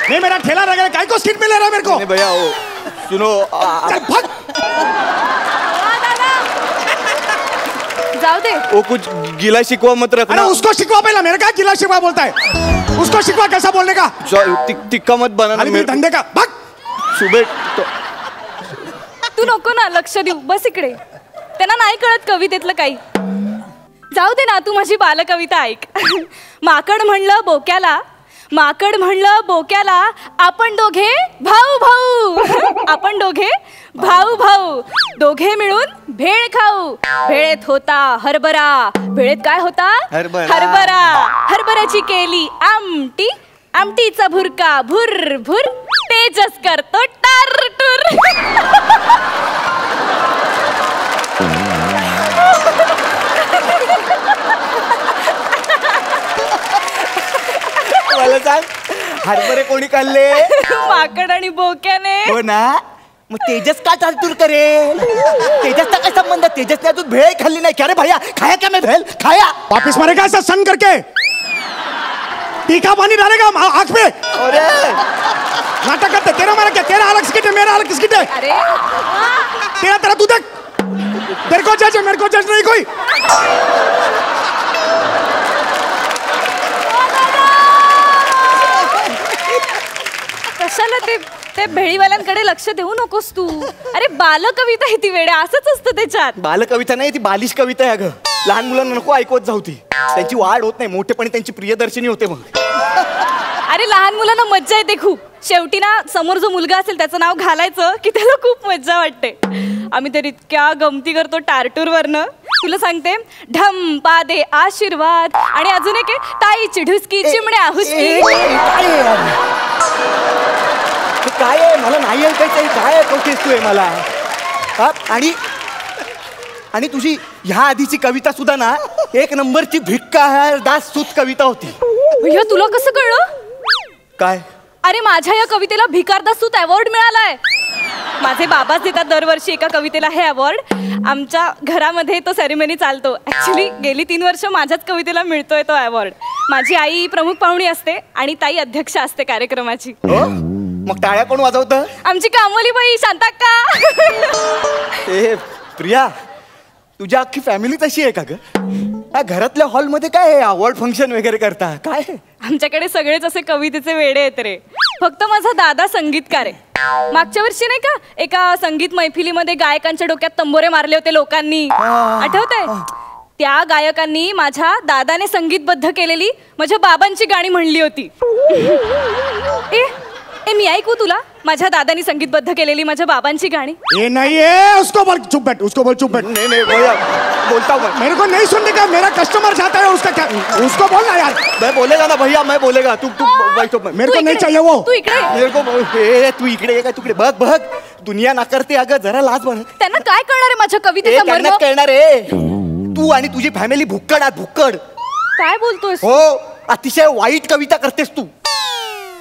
नहीं मेरा ठेला रह काय को सीट में ले रहा है मेरे को? नहीं भैया वो सुनो चल भाग. जाऊ दे. वो कुछ गिला शिकवा मत अरे रखना. उसको शिकवा पहला, मेरे का गिला शिकवा बोलता है? उसको शिकवा कैसा बोलने का? तिक्का मत बनाना. अरे मेरे धंधे का भाग. सुबह तो तू नको ना लक्ष देऊ, बस इकडे. त्यांना नाही कळत कवितेतलं काही. जाऊ दे ना, तू माझी बालकविता ऐक. माकड म्हणलं बोक्याला आपण दोघे भाऊ दोघे मिळून भेळ खाऊ. भेळेत होता हरभरा. भेळेत काय होता? हरभरा. हरभऱ्याची केली आमटीचा भुरका भुर तेजस करतो टारटूर. मला सांग, हरभरे कोणी खाल्ले? माकड आणि बोक्याने. हो ना. मग तेजस का टारटूर करेल? तेजसचा काय संबंध? तेजसने अजून भेळ खाल्ली नाही. क्या रे भैया, खाया क्या मैं भेल? खाया. वापिस मारेगा ऐसा सन करके? तीखा पानी डालेगा आँख पे? अरे नाटक करते. तेरा मारा क्या? तेरा अलग स्किट है, मेरा अलग स्किट है. अरे तेरा तू देख. तेरे को जज है, मेरे को जज नहीं कोई. कशाला ते भेळीवाल्यांकडे लक्ष देऊ नकोस तू. अरे बालकविता आहे ती वेड्या, असंच असतं त्याच्यात. बालकविता नाही, ती बालिश कविता आहे अगं. लहान मुलांना नको ऐकवत जाऊ ती. त्यांची वाढ होत नाही, मोठेपणी त्यांची प्रियदर्शिनी होते मग. अरे लहान मुलांना मज्जा येते खूप. शेवटी ना समोर जो मुलगा असेल त्याचं नाव घालायचं की त्याला खूप मज्जा वाटते. आम्ही तर इतक्या गमती करतो टारटूर वरनं. तुला सांगते, ढम पादे आशीर्वाद आणि अजून एक आहे, ताईची ढुसकी चिमण्या हुसकी. काय आहे? मला नाही ऐकायचं. काय ऐकवतेस तू मला? आणि तुझी ह्या आधीची कविता सुद्धा ना 1 नंबरची भिक्का दास सूत कविता होती. भैया तुला कसं कळलं? काय? अरे माझ्या या कवितेला भिकारदासूत अवॉर्ड मिळालाय. माझे बाबाच देतात दरवर्षी एका कवितेला हे अवॉर्ड. आमच्या घरामध्ये तो सेरेमनी चालतो. ऍक्च्युली गेली 3 वर्ष माझ्याच कवितेला मिळतोय तो अवॉर्ड. माझी आई प्रमुख पाहुणी असते आणि ताई अध्यक्ष असते कार्यक्रमाची. मग टाळ्या कोण वाजवतं? आमची कामवाली बाई शांताक्का. ए प्रिया, तुझी अख्खी फॅमिली तशी आहे का ग? घरातल्या हॉलमध्ये काय अवॉर्ड फंक्शन वगैरे करता काय? आमच्याकडे सगळेच असे कवितेचे वेडे आहेत रे. फक्त माझा दादा संगीतकार आहे. मागच्या वर्षी नाही का एका संगीत मैफिलीमध्ये गायकांच्या डोक्यात तंबोरे मारले होते लोकांनी, आठवतंय? त्या गायकांनी माझ्या दादाने संगीतबद्ध केलेली माझ्या बाबांची गाणी म्हणली होती. ए मी ऐकू तुला माझ्या दादानी संगीतबद्ध केलेली माझ्या बाबांची गाणी? ये नहीं है, उसको बोल चुप बैठ, उसको बोल चुप बैठ. नहीं भैया बोलता हूँ. मेरे को नहीं सुनने का, मेरा कस्टमर चाहता है उसका क्या, उसको बोलना यार. मैं बोलेगा ना भैया, मैं बोलेगा. तू बैठो. मेरे को नहीं चाहिए वो. तू इकडे. मेरे को तू इकडे काय तुकडे बघ बघ. दुनिया नाकारते अगं, जरा लाज बघ. त्यांना काय कळणार आहे माझ्या कवितेचा मर्म? कळणार आहे. तू आणि तुझी फॅमिली भुक्कड आहात, भुक्कड. काय बोलतोस? हो, अतिशय वाईट कविता करतेस तू.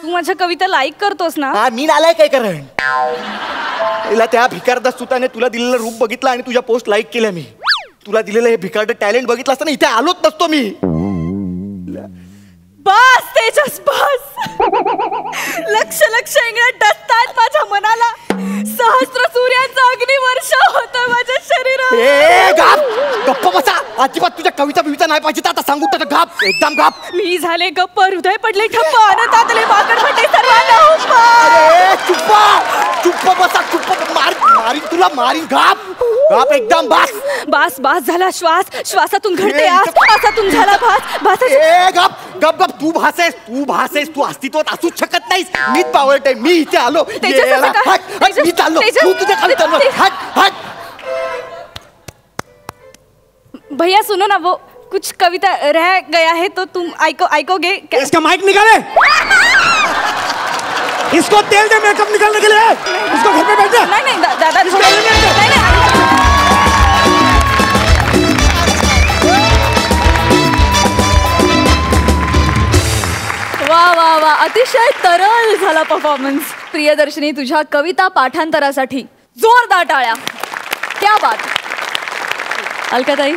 तू माझ्या कविता लाईक करतोस ना? हा, मी नालाय काय करण. त्या भिकारदास सुताने तुला दिलेलं रूप बघितलं आणि तुझ्या पोस्ट लाईक केल्या मी. तुला दिलेलं हे भिकारड टॅलेंट बघितलं असतं ना, इथे आलोच नसतो मी. बस तेजस बस. लक्ष लक्ष इंगळ्या टचतात माझ्या मनाला. सहस्र सूर्यांचा अग्निवर्ष होतोय माझ्या शरीरात. गप्प बसा. अजिबात तुझ्या कविता बिविता नाही पाहिजे. आता सांगू तर गाप, एकदम गाप. मी झाले गप्प, हृदय पडले ठप्प, आनंदातले वाकड फटे सर्वांना हुप्प. अरे चुप्प बसा, चुप्प. मारीन तुला, मारीन. गाप गाप, एकदम बस. बास झाला श्वास, श्वासातून घडते आस, आसातून झाला भास. गप गप गप. तू भासेस, तू अस्तित्वात असूच शकत नाहीस. मीच पावरट आहे, मी इथे आलो. मी चाललो, तू तुझ्या कविता. भैया सुनो ना, वो कुछ कविता रह गया है तो तुम आइकोगे क्या? इसका माइक निकाले. इसको तेल दे मेकअप निकालने के लिए, इसको घर पे बैठना। नाही नाही दादा नाही नाही वा वा वा अतिशय तरल झाला परफॉर्मन्स. प्रियदर्शनी तुझ्या कविता पाठांतरासाठी जोरदार टाळ्या. क्या बात. अलकाताई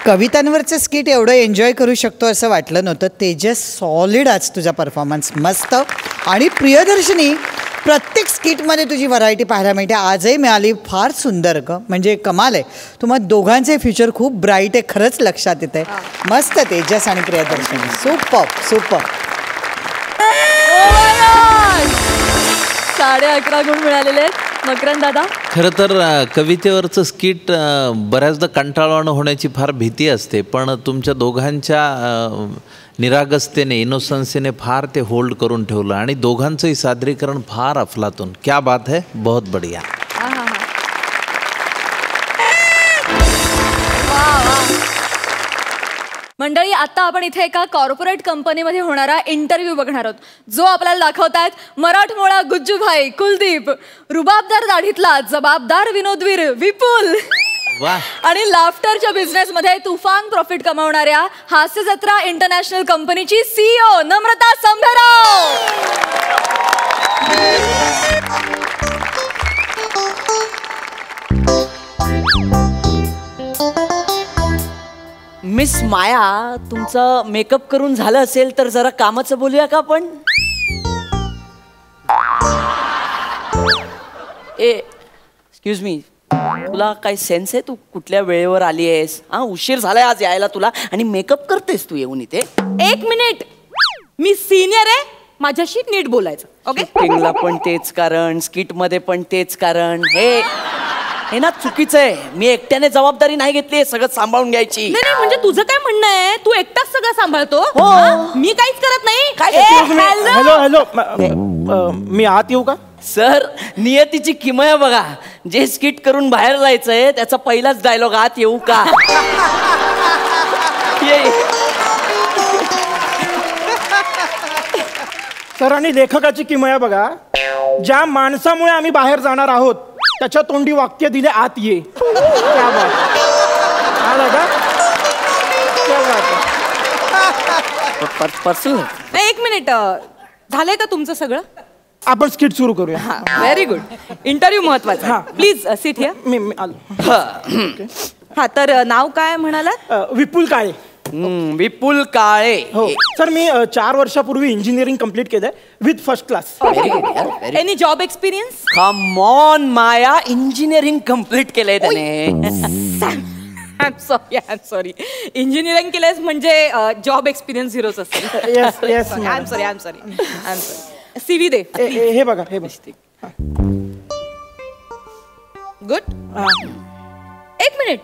कवितांवरचं स्किट एवढं एन्जॉय करू शकतो असं वाटलं नव्हतं. तेजस सॉलिड आज तुझा परफॉर्मन्स मस्त. आणि प्रियदर्शनी प्रत्येक स्किटमध्ये तुझी व्हरायटी पाहायला मिळते. आजही मिळाली. फार सुंदर ग, म्हणजे कमाल आहे. तुम्हा दोघांचे फ्युचर खूप ब्राईट आहे खरंच लक्षात येत आहे. मस्त तेजस आणि प्रियदर्शनी. Super super. 11.5 गुण मिळालेले आहेत. मकरंद दादा खरं तर कवितेवरचं स्किट बऱ्याचदा कंटाळवाणं होण्याची फार भीती असते, पण तुमच्या दोघांच्या निरागसतेने इनोसन्सीने फार ते होल्ड करून ठेवलं आणि दोघांचंही सादरीकरण फार अफलातून. क्या बात है, बहुत बढ़िया. मंडळी आता आपण इथे एका कॉर्पोरेट कंपनीमध्ये होणारा इंटरव्ह्यू बघणार आहोत, जो आपल्याला दाखवतायत मराठमोळा गुज्जूभाई कुलदीप, रुबाबदार दाढीतला जबाबदार विनोदवीर विपुल आणि लाफ्टरच्या बिझनेसमध्ये तुफान प्रॉफिट कमावणाऱ्या हास्य जत्रा इंटरनॅशनल कंपनीची CEO नम्रता संभेराव. मिस माया, तुमचं मेकअप करून झालं असेल तर जरा कामाचं बोलूया का आपण? एक्सक्यूज मी, तुला काही सेन्स आहे? तू कुठल्या वेळेवर आली आहेस? हा, उशीर झालाय आज यायला तुला आणि मेकअप करतेस तू येऊन इथे. 1 मिनिट, मी सिनियर आहे, माझ्याशी नीट बोलायचं. ओके, शूटिंगला पण तेच कारण, स्किट मध्ये पण तेच कारण. हे ना चुकीचं आहे. मी एकट्याने जबाबदारी नाही घेतली, सगळं सांभाळून घ्यायची. नाही म्हणजे तुझं काय म्हणणं आहे? तू एकटाच सगळं सांभाळतो? मी काहीच करत नाही. हॅलो हॅलो, मी आत येऊ का? सर, नियतीची किमया बघा. जे स्किट करून बाहेर जायचंय त्याचा पहिलाच डायलॉग, आत येऊ का? सर, आणि लेखकाची किमया बघा. ज्या माणसामुळे आम्ही बाहेर जाणार आहोत त्याच्या तोंडी वाक्य दिले, आत ये. क्या बात. क्या बात. पर्सनल. 1 मिनिट, झालंय का तुमचं सगळं? आपण स्किट सुरू करूया. Very good. इंटरव्ह्यू महत्वाचा. Please sit here. मी आलो. हा, तर नाव काय म्हणालात? विपुल काळे. विपुल काळे. हो सर, मी 4 वर्षापूर्वी इंजिनिअरिंग कम्प्लीट केलंय with first class. Any job experience? Come on Maya, engineering complete केलंय त्याने. I am sorry. इंजिनिअरिंग केलंयस म्हणजे जॉब एक्सपिरियन्स 0 असेल. I am sorry. CV दे. हे बघा, हे बसते. गुड. 1 मिनिट,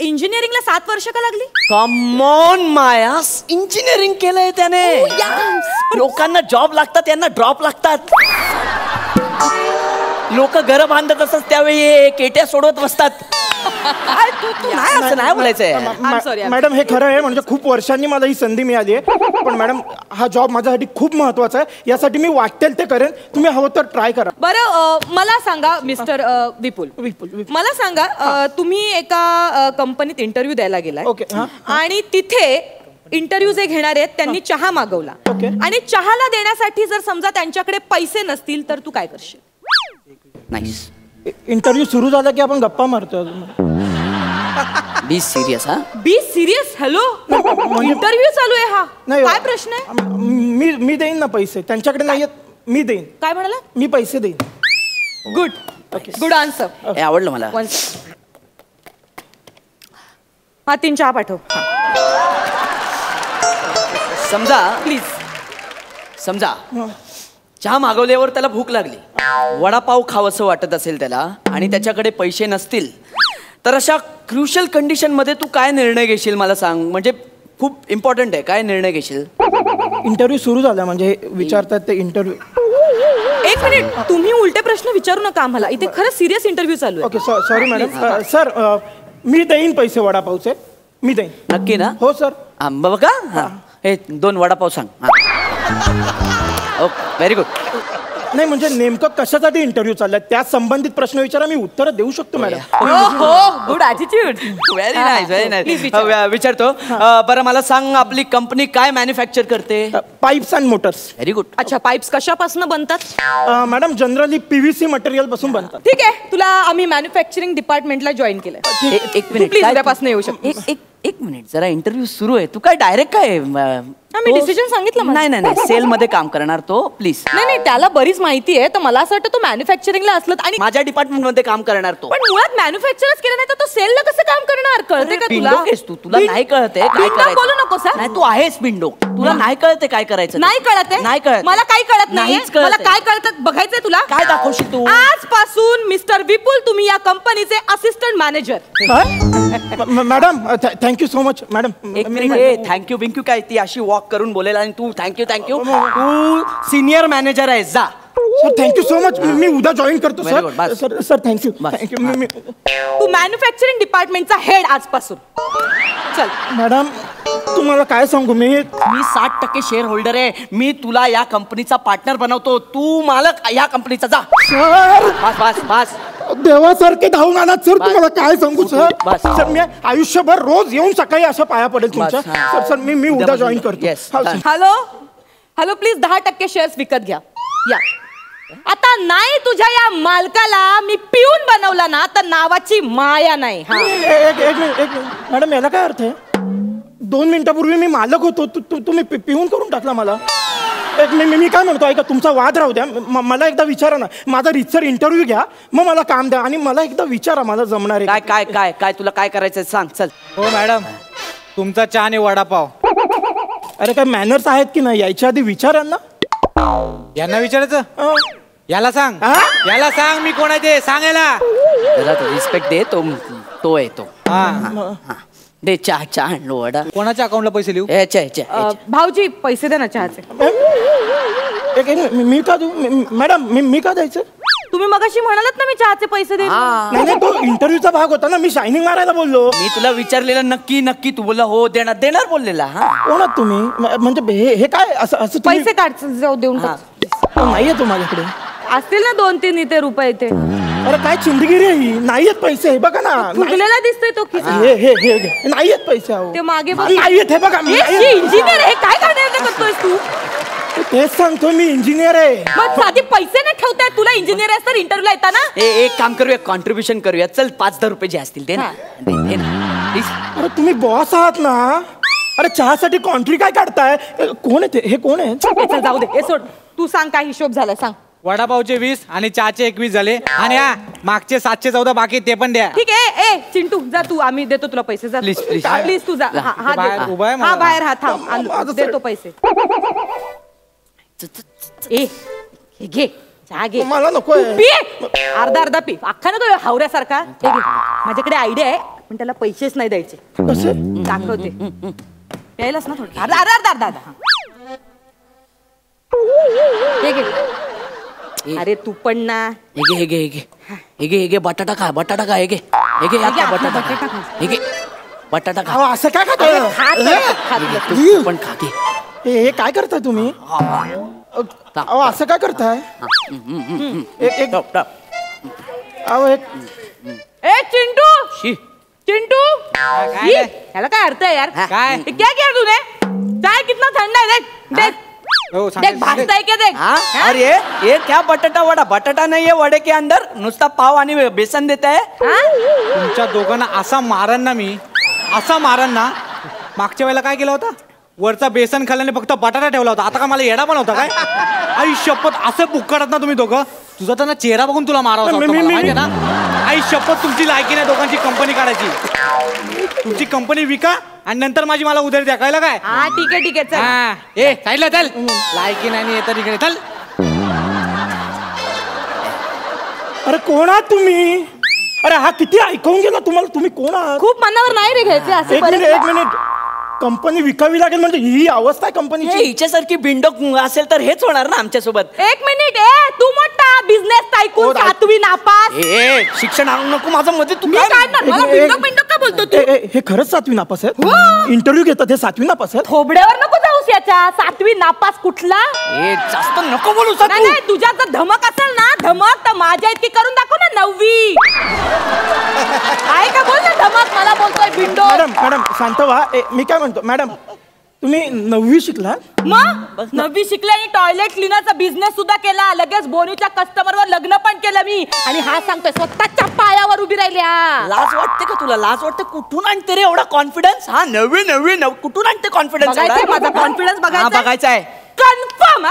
इंजिनिअरिंगला 7 वर्ष का लागली? कम ऑन माया, इंजिनिअरिंग केलंय त्याने. लोकांना जॉब लागतात, त्यांना ड्रॉप लागतात. लोक घर बांधत असतात त्यावेळी केट्या सोडवत बसतात. नाही असं नाही बोलायचंय. मॅडम, हे खरं आहे. म्हणजे खूप वर्षांनी मला ही संधी मिळाली आहे, पण मॅडम हा जॉब माझ्यासाठी खूप महत्वाचा आहे. यासाठी मी वाटेल ते करेन. तुम्ही हवं तर ट्राय करा. बरं, मला सांगा मिस्टर विपुल, मला सांगा, तुम्ही एका कंपनीत इंटरव्ह्यू द्यायला गेलाय. ओके. आणि तिथे इंटरव्ह्यू जे घेणार आहेत त्यांनी चहा मागवला. ओके. आणि चहाला देण्यासाठी जर समजा त्यांच्याकडे पैसे नसतील तर तू काय करशील? नाईस. इंटरव्ह्यू सुरू झाला की आपण गप्पा मारतो. Be serious. हा, बी सिरियस. हॅलो, इंटरव्ह्यू चालू आहे हा. काय प्रश्न आहे? मी देईन ना पैसे. त्यांच्याकडे नाही आहेत, मी देईन. काय म्हणाला? मी पैसे देईन. गुड. Good answer. आवडलं मला. हा, 3 चहा पाठव. समजा, प्लीज समजा चहा मागवल्यावर त्याला भूक लागली, वडापाव खावंसं वाटत असेल त्याला, आणि त्याच्याकडे पैसे नसतील, तर अशा क्रुशियल कंडिशन मध्ये तू काय निर्णय घेशील मला सांग. म्हणजे खूप इम्पॉर्टंट आहे. काय निर्णय घेशील? इंटरव्ह्यू सुरू झाला म्हणजे विचारतात ते इंटरव्ह्यू. 1 मिनिट, तुम्ही उलटे प्रश्न विचारू नका आम्हाला. इथे खरंच सिरियस इंटरव्ह्यू चालू आहे. Okay, sorry madam. सर, मी देईन पैसे वडापावचे. मी देईन. नक्की ना? हो सर. बघा, हे 2 वडापाव सांग. Okay very good. नाही म्हणजे नेमकं कशासाठी इंटरव्ह्यू चाललाय त्या संबंधित प्रश्न विचारा, मी उत्तर देऊ शकतो मॅडम. हो good attitude. Very nice very nice. विचारतो बरं मला सांग आपली कंपनी काय मॅन्युफॅक्चर करते? Pipes and Motors. Very good. अच्छा पाईप्स कशापासून बनतात? मॅडम जनरली PVC मटेरियल पासून बनतात. ठीक आहे तुला आम्ही मॅन्युफॅक्चरिंग डिपार्टमेंटला जॉईन केलंय. एक मिनिट प्लीज उद्यापासून येऊ शकतो. एक मिनिट जरा इंटरव्ह्यू सुरू आहे. तू काय डायरेक्ट काय मी डिसिजन सांगितलं माझं. नाही नाही नाही सेल मध्ये काम करणार तो प्लीज. नाही नाही त्याला बरीच माहिती आहे तर मला असं वाटतं तो मॅन्युफॅक्चरिंगला असलं आणि माझ्या डिपार्टमेंट मध्ये काम करणार तो. पण मुळात मॅन्युफॅक्चरच केलं नाही तर तो सेलला कसं काम करणार? कळते का तुला? तुला नाही कळते काय बिंडोक करायचं? बोलू नकोस हा? नाही तू आहेस बिंडो. तुला नाही कळते काय करायचं? नाही कळत आहे? नाही कळत. मला काही कळत नाही. नाहीच कळत मला आहे. काय कळतं बघायचंय तुला? काय दाखवशील तू? आजपासून मिस्टर विपुल तुम्ही या कंपनीचे assistant manager. Madam thank you so much madam. एक मिनिट थँक्यू बिंक्यू काय ती अशी वॉक करून बोलेल आणि तू थँक्यू तू सिनियर मॅनेजर आहेस जा. Sir thank you so much. मी उद्या जॉईन करतो Very good, बस. सर. Sir thank you thank you. तू मॅन्युफॅक्चरिंग डिपार्टमेंटचा हेड आजपासून. चल मॅडम तुम्हाला काय सांगू मी 60% शेअर होल्डर आहे. मी तुला या कंपनीचा पार्टनर बनवतो. तू मालक या कंपनीचा जा. सर बस बस बस. देवासारखे धावून आणत सर. तुम्हाला काय सांगू सर. बस. सर मी आयुष्यभर रोज येऊन सकाळी असं पाया पडेल तुमच्या. बस, हा. सर मी उद्या जॉईन करतो. Yes, हा, done. Sir. Hello hello please 10% shares विकत घ्या. या आता नाही तुझ्या या मालकाला मी पिऊन बनवला ना तर नावाची माया नाही. हा एक मिनिट मॅडम याला काय अर्थ आहे? 2 मिनिटापूर्वी मी मालक होतो तुम्ही पिऊन करून टाकला मला. मी काय म्हणतो ऐका तुमचा वाद राहू द्या. मला एकदा विचारा ना. माझा रितसर इंटरव्ह्यू घ्या मग मला काम द्या आणि मला एकदा विचारा मला जमणार आहे काय काय काय काय तुला काय करायचं सांग चल. हो मॅडम तुमचा चहा आणि वडापाव. अरे काय मॅनर्स आहेत की नाही यायच्या आधी विचार यांना. यांना विचारायचं. याला सांग हा? याला सांग मी कोण आहे ते सांगायला. रिस्पेक्ट दे तो आहे तो. हा दे चहा चहा आणलो वडा. कोणाच्या अकाउंटला पैसे लिहू? ह्याच्या भाऊजी पैसे दे ना चहाचे. मी का देऊ मॅडम? मी का द्यायचं? तुम्ही मगाशी म्हणालात ना मी चहाचे पैसे दे. नाही तो इंटरव्ह्यूचा भाग होता ना. मी शायनिंग मारायला बोललो. मी तुला विचारलेलं नक्की नक्की तू बोलला हो देणार बोललेला. हा कोणात तुम्ही म्हणजे हे काय असं पैसे काढ जाऊ देऊन टाक. नाहीये तुम्हाल्याकडे? असतील ना 2-3 इथे रुपये इथे. अरे काय चिंदगिरी आहे ही. नाहीयेत पैसे हे बघा ना. फुगलेला दिसतोय तो खिसा. हे नाहीयेत पैसे अहो. ते मागे बघ. नाहीयेत हे बघा. इंजिनियर हे काय करतोयस तू? तेच सांगतो मी इंजिनियर आहे. मग साधी पैसे नाही ठेवताय तुला इंजिनियर आहेस तर इंटरव्ह्यूला येताना. एक काम करूया कॉन्ट्रीब्युशन करूया. चल 5-10 रुपये जे असतील ते ना दे ना प्लीज. अरे तुम्ही बॉस आहात ना. अरे चहासाठी कॉन्ट्री काय काढताय? कोण आहे ते? हे कोण आहे? चल जाऊ दे हे सोड. तू सांग काय हिशोब झालाय सांग. वडापावचे 20 आणि चहाचे 21 झाले आणि मागचे 714 बाकी ते पण द्या. ठीक आहे. ए चिंटू जा तू आम्ही देतो तुला पैसे. जा Please, please. प्लीज तू जा. हा बाहेर उभा आहे हा मला. बाहेर हा थांब आलो. देतो पैसे. ए हे घे चहा घे. मला नको तू पी अर्धा पी. अख्खा ना तो हावऱ्यासारखा. हे घे. माझ्याकडे आयडिया आहे पण त्याला पैसेच नाही द्यायचे. कसे? दाखवते. प्यायलाच ना थोडं. अर्धा. हे घे. अरे तू पण ना. हे घे बटाटा खा हे घे आता बटाटा खा. हे घे बटाटा खा. अहो, असं काय खाताय? तू पण खा घे. हे काय करताय तुम्ही? अहो असं काय करताय? अहो ए चिंटू ह्याला काय अर्थ आहे यार? काय? क्या किया तूने? चाय कितना ठंडा है देख. हो, देख भागता है क्या देख. अरे ये क्या बटाटा वडा? बटाटा नहीं है वडे के अंदर. नुसता पाव आणि बेसन देता है. तुमच्या दोघांना असा मारन ना मागच्या वेळेला काय केलं होतं? वरचा बेसन खाल्ल्याने फक्त बटाटा ठेवला होता. आता का मला येडा पण होता काय? आई शपथ असं बुक्कडत ना तुम्ही दोघं. तुझा तर ना चेहरा बघून तुला मारावा माहिती ना. आई शपथ तुमची लायकी नाही दोघांची कंपनी काढायची. तुमची कंपनी विका आणि नंतर मला उधारी द्या. कळलं काय? हा ठीक आहे चल. ए साईडला चल. लायकी नाही येतं तिकडे चल. अरे कोण आहात तुम्ही? अरे हा किती ऐकून गेला तुम्हाला. तुम्ही कोण आहात? खूप मनावर नाही रे घ्यायचे असे. एक मिनिट कंपनी विकावी लागेल म्हणजे ही अवस्था आहे कंपनीची. हिच्यासारखी बिंडोक असेल तर हेच होणार ना आमच्या सोबत. 1 मिनिट. तू मोठा बिझनेस टायकून 7वी नापास. शिक्षण आणू नको माझं मध्ये. तू मी काढणार. मला बिंडोक का बोलतो तू? हे खरंच 7वी नापास आहेत? इंटरव्ह्यू घेतात हे 7वी नापास आहेत? थोबड्यावर नको जाऊस. त्याच्या 7वी नापास कुठला ए जास्त नको बोलू नाही नाही, तुझ्यात जर धमक असेल ना धमक तर माझ्या इतकी करून दाखव ना 9वी. आहे का बोल ना धमक. मला बोलतोय बिंडो. मॅडम शांत व्हा. मी काय म्हणतो मॅडम, तुम्ही 9वी शिकला? मग 9वी शिकले आणि टॉयलेट क्लीनरचा बिझनेस सुद्धा केला. लगेच बोनीच्या कस्टमरवर लग्न पण केलं मी. आणि हा सांगतोय स्वतःच्या पायावर उभी राहिली. लाज वाटते का तुला? लाज वाटते? कुठून आणते रे एवढा कॉन्फिडन्स? हा नवी कुठून आणते कॉन्फिडन्स? माझा कॉन्फिडन्स बघायचा आहे. कन्फर्म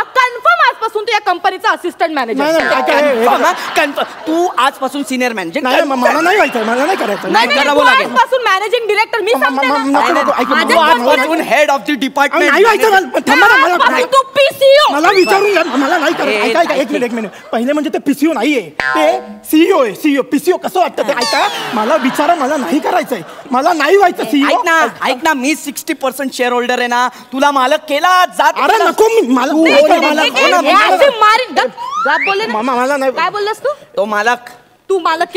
आजपासून तू या कंपनीचा असिस्टंट मॅनेजर. तू आजपासून सिनियर मॅनेजर. मला नाही व्हायचं, मला नाही करायचं. नाही करावं लागेल. आजपासून मॅनेजिंग डिरेक्टर मी आजपासून हेड ऑफ द डिपार्टमेंट. नाही व्हायचं. तू पीसीओ. मला विचारून मला नाही करायचं. एक मिनिट. पहिले म्हणजे ते पीसीओ नाहीये, ते सीईओ आहे. सीईओ पीसीओ कसं वाटतं ते ऐका. मला विचारा, मला नाही करायचंय, मला नाही व्हायचं सीईओ. ऐक ना मी 60% शेअर होल्डर आहे ना. तुला मालक केला जात. अरे नको मला काय बोललास तू? तो मालक. तू मालक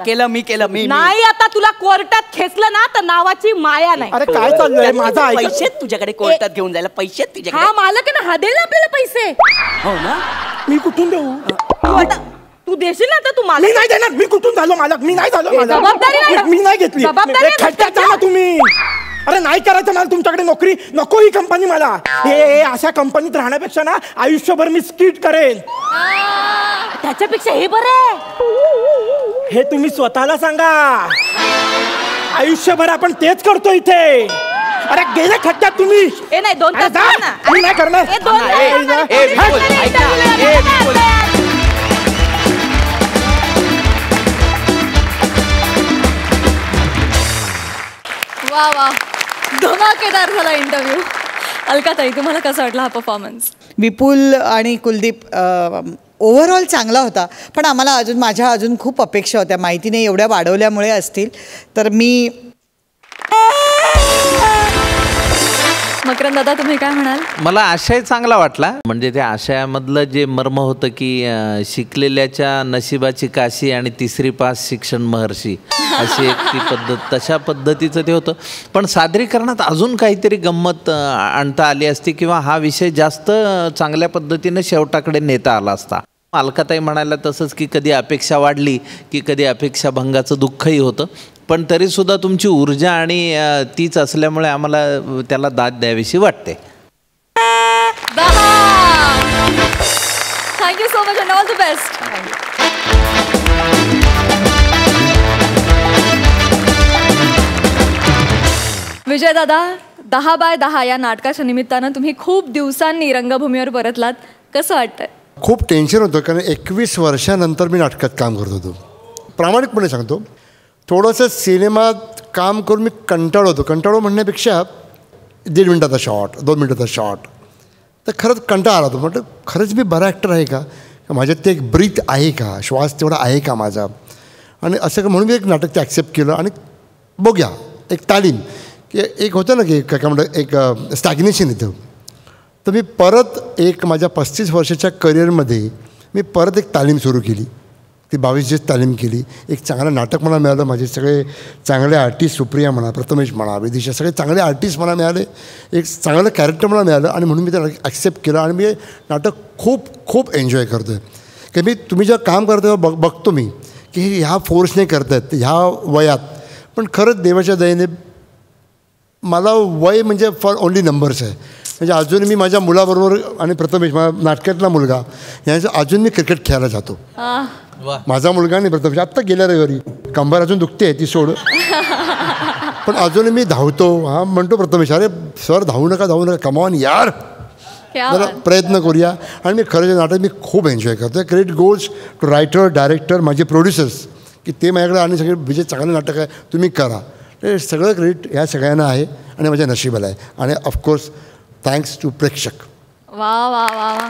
केलं मी नाही. आता तुला कोर्टात खेचलं ना तर नावाची माया नाही. अरे काय चाललंय माझा? पैसे तुझ्याकडे कोर्टात घेऊन जायला पैसे तुझ्याकडे. हा मालक आहे ना, हा देईल ना आपल्याला पैसे. हो ना. मी कुठून देऊ? तू देशील ना तर तू मालक. मी नाही देणार. मी कुठून झालो मालक? मी नाही झालो मालक. जबाबदारी मी नाही घेतली. खड्ड्यात जा ना तुम्ही. अरे नाही करायचं मला तुमच्याकडे नोकरी. नको ही कंपनी मला. हे अशा कंपनीत राहण्यापेक्षा ना आयुष्यभर मी स्किट करेल. त्याच्यापेक्षा हे बरं. हे तुम्ही स्वतःला सांगा. आयुष्यभर आपण तेच करतो इथे. अरे गेले खड्ड्यात तुम्ही. नाही 2 तास मी नाही करणार. वा वा, धमाकेदार झाला इंटरव्ह्यू. अलकाताई, तुम्हाला कसा वाटला हा परफॉर्मन्स? विपुल आणि कुलदीप ओव्हरऑल चांगला होता, पण आम्हाला माझ्या अजून खूप अपेक्षा होत्या. माहिती नाही एवढ्या वाढवल्यामुळे असतील. तर मी मकरंद दादा, तुम्ही काय म्हणाल? मला आशय चांगला वाटला. म्हणजे त्या आशयामधलं जे मर्म होतं की शिकलेल्याच्या नशिबाची काशी आणि तिसरी पास शिक्षण महर्षी, अशी एक ती पद्धत, तशा पद्धतीचं ते होतं. पण सादरीकरणात अजून काहीतरी गंमत आणता आली असती किंवा हा विषय जास्त चांगल्या पद्धतीने शेवटाकडे नेता आला असता. अलकाताई म्हणायला तसंच की कधी अपेक्षा वाढली की कधी अपेक्षा भंगाचं दुःखही होतं. पण तरीसुद्धा तुमची ऊर्जा आणि तीच असल्यामुळे आम्हाला त्याला दाद द्यावीशी वाटते. Thank you so much and all the best. Vijay दादा, 10x10 या नाटकाच्या निमित्तानं तुम्ही खूप दिवसांनी रंगभूमीवर परतलात. कसं वाटतंय? खूप टेन्शन होतं, कारण 21 वर्षानंतर मी नाटकात काम करत होतो. प्रामाणिकपणे सांगतो, थोडंसं सिनेमात काम करून मी कंटाळो म्हणण्यापेक्षा 1.5 मिनिटाचा शॉट, 2 मिनिटाचा शॉट, तर खरंच कंटाळा आला होतो. म्हटलं खरंच मी बरा ॲक्टर आहे का? माझ्यात ते एक ब्रीथ आहे का? श्वास तेवढा आहे का माझा? आणि असं म्हणून मी एक नाटक ते ॲक्सेप्ट केलं. आणि बघूया, एक तालीम की एक होतं ना की काय म्हणतात, एक स्टॅग्नेशन येतं. तर मी परत एक माझ्या 35 वर्षाच्या करिअरमध्ये मी परत एक तालीम सुरू केली. ती 22 दिवस तालीम केली. एक चांगलं नाटक मला मिळालं. माझे सगळे चांगले आर्टिस्ट, सुप्रिया म्हणा, प्रथमेश म्हणा, विदिशा, सगळे चांगले आर्टिस्ट मला मिळाले. एक चांगलं कॅरेक्टर मला मिळालं आणि म्हणून मी त्याला ॲक्सेप्ट केलं. आणि मी नाटक खूप एन्जॉय करतो आहे. की तुम्ही जेव्हा काम करतो बघतो मी की हे ह्या फोर्सने करतात ह्या वयात. पण खरंच देवाच्या दयेने मला वय म्हणजे फॉर ओन्ली नंबर्स आहे. म्हणजे अजून मी माझ्या मुलाबरोबर आणि प्रथमेश माझा नाटकातला मुलगा यांचं अजून मी क्रिकेट खेळायला जातो. माझा मुलगा आणि प्रथमेश आत्ता गेल्या रविवारी, कंबर अजून दुखते ती सोड, पण अजून मी धावतो. हा म्हणतो प्रथमेश, अरे सर धावू नका कमॉन यार, जरा प्रयत्न करूया. आणि मी खरंच नाटक मी खूप एन्जॉय करतो. Credit goes to writer, director, माझे प्रोड्युसर्स, की ते माझ्याकडे आणि सगळे विजय चांगलं नाटक आहे तुम्ही करा. ते सगळं क्रेडिट ह्या सगळ्यांना आहे आणि माझ्या नशिबाला आहे. आणि ऑफकोर्स थँक्स टू प्रेक्षक. वा वा वा वा.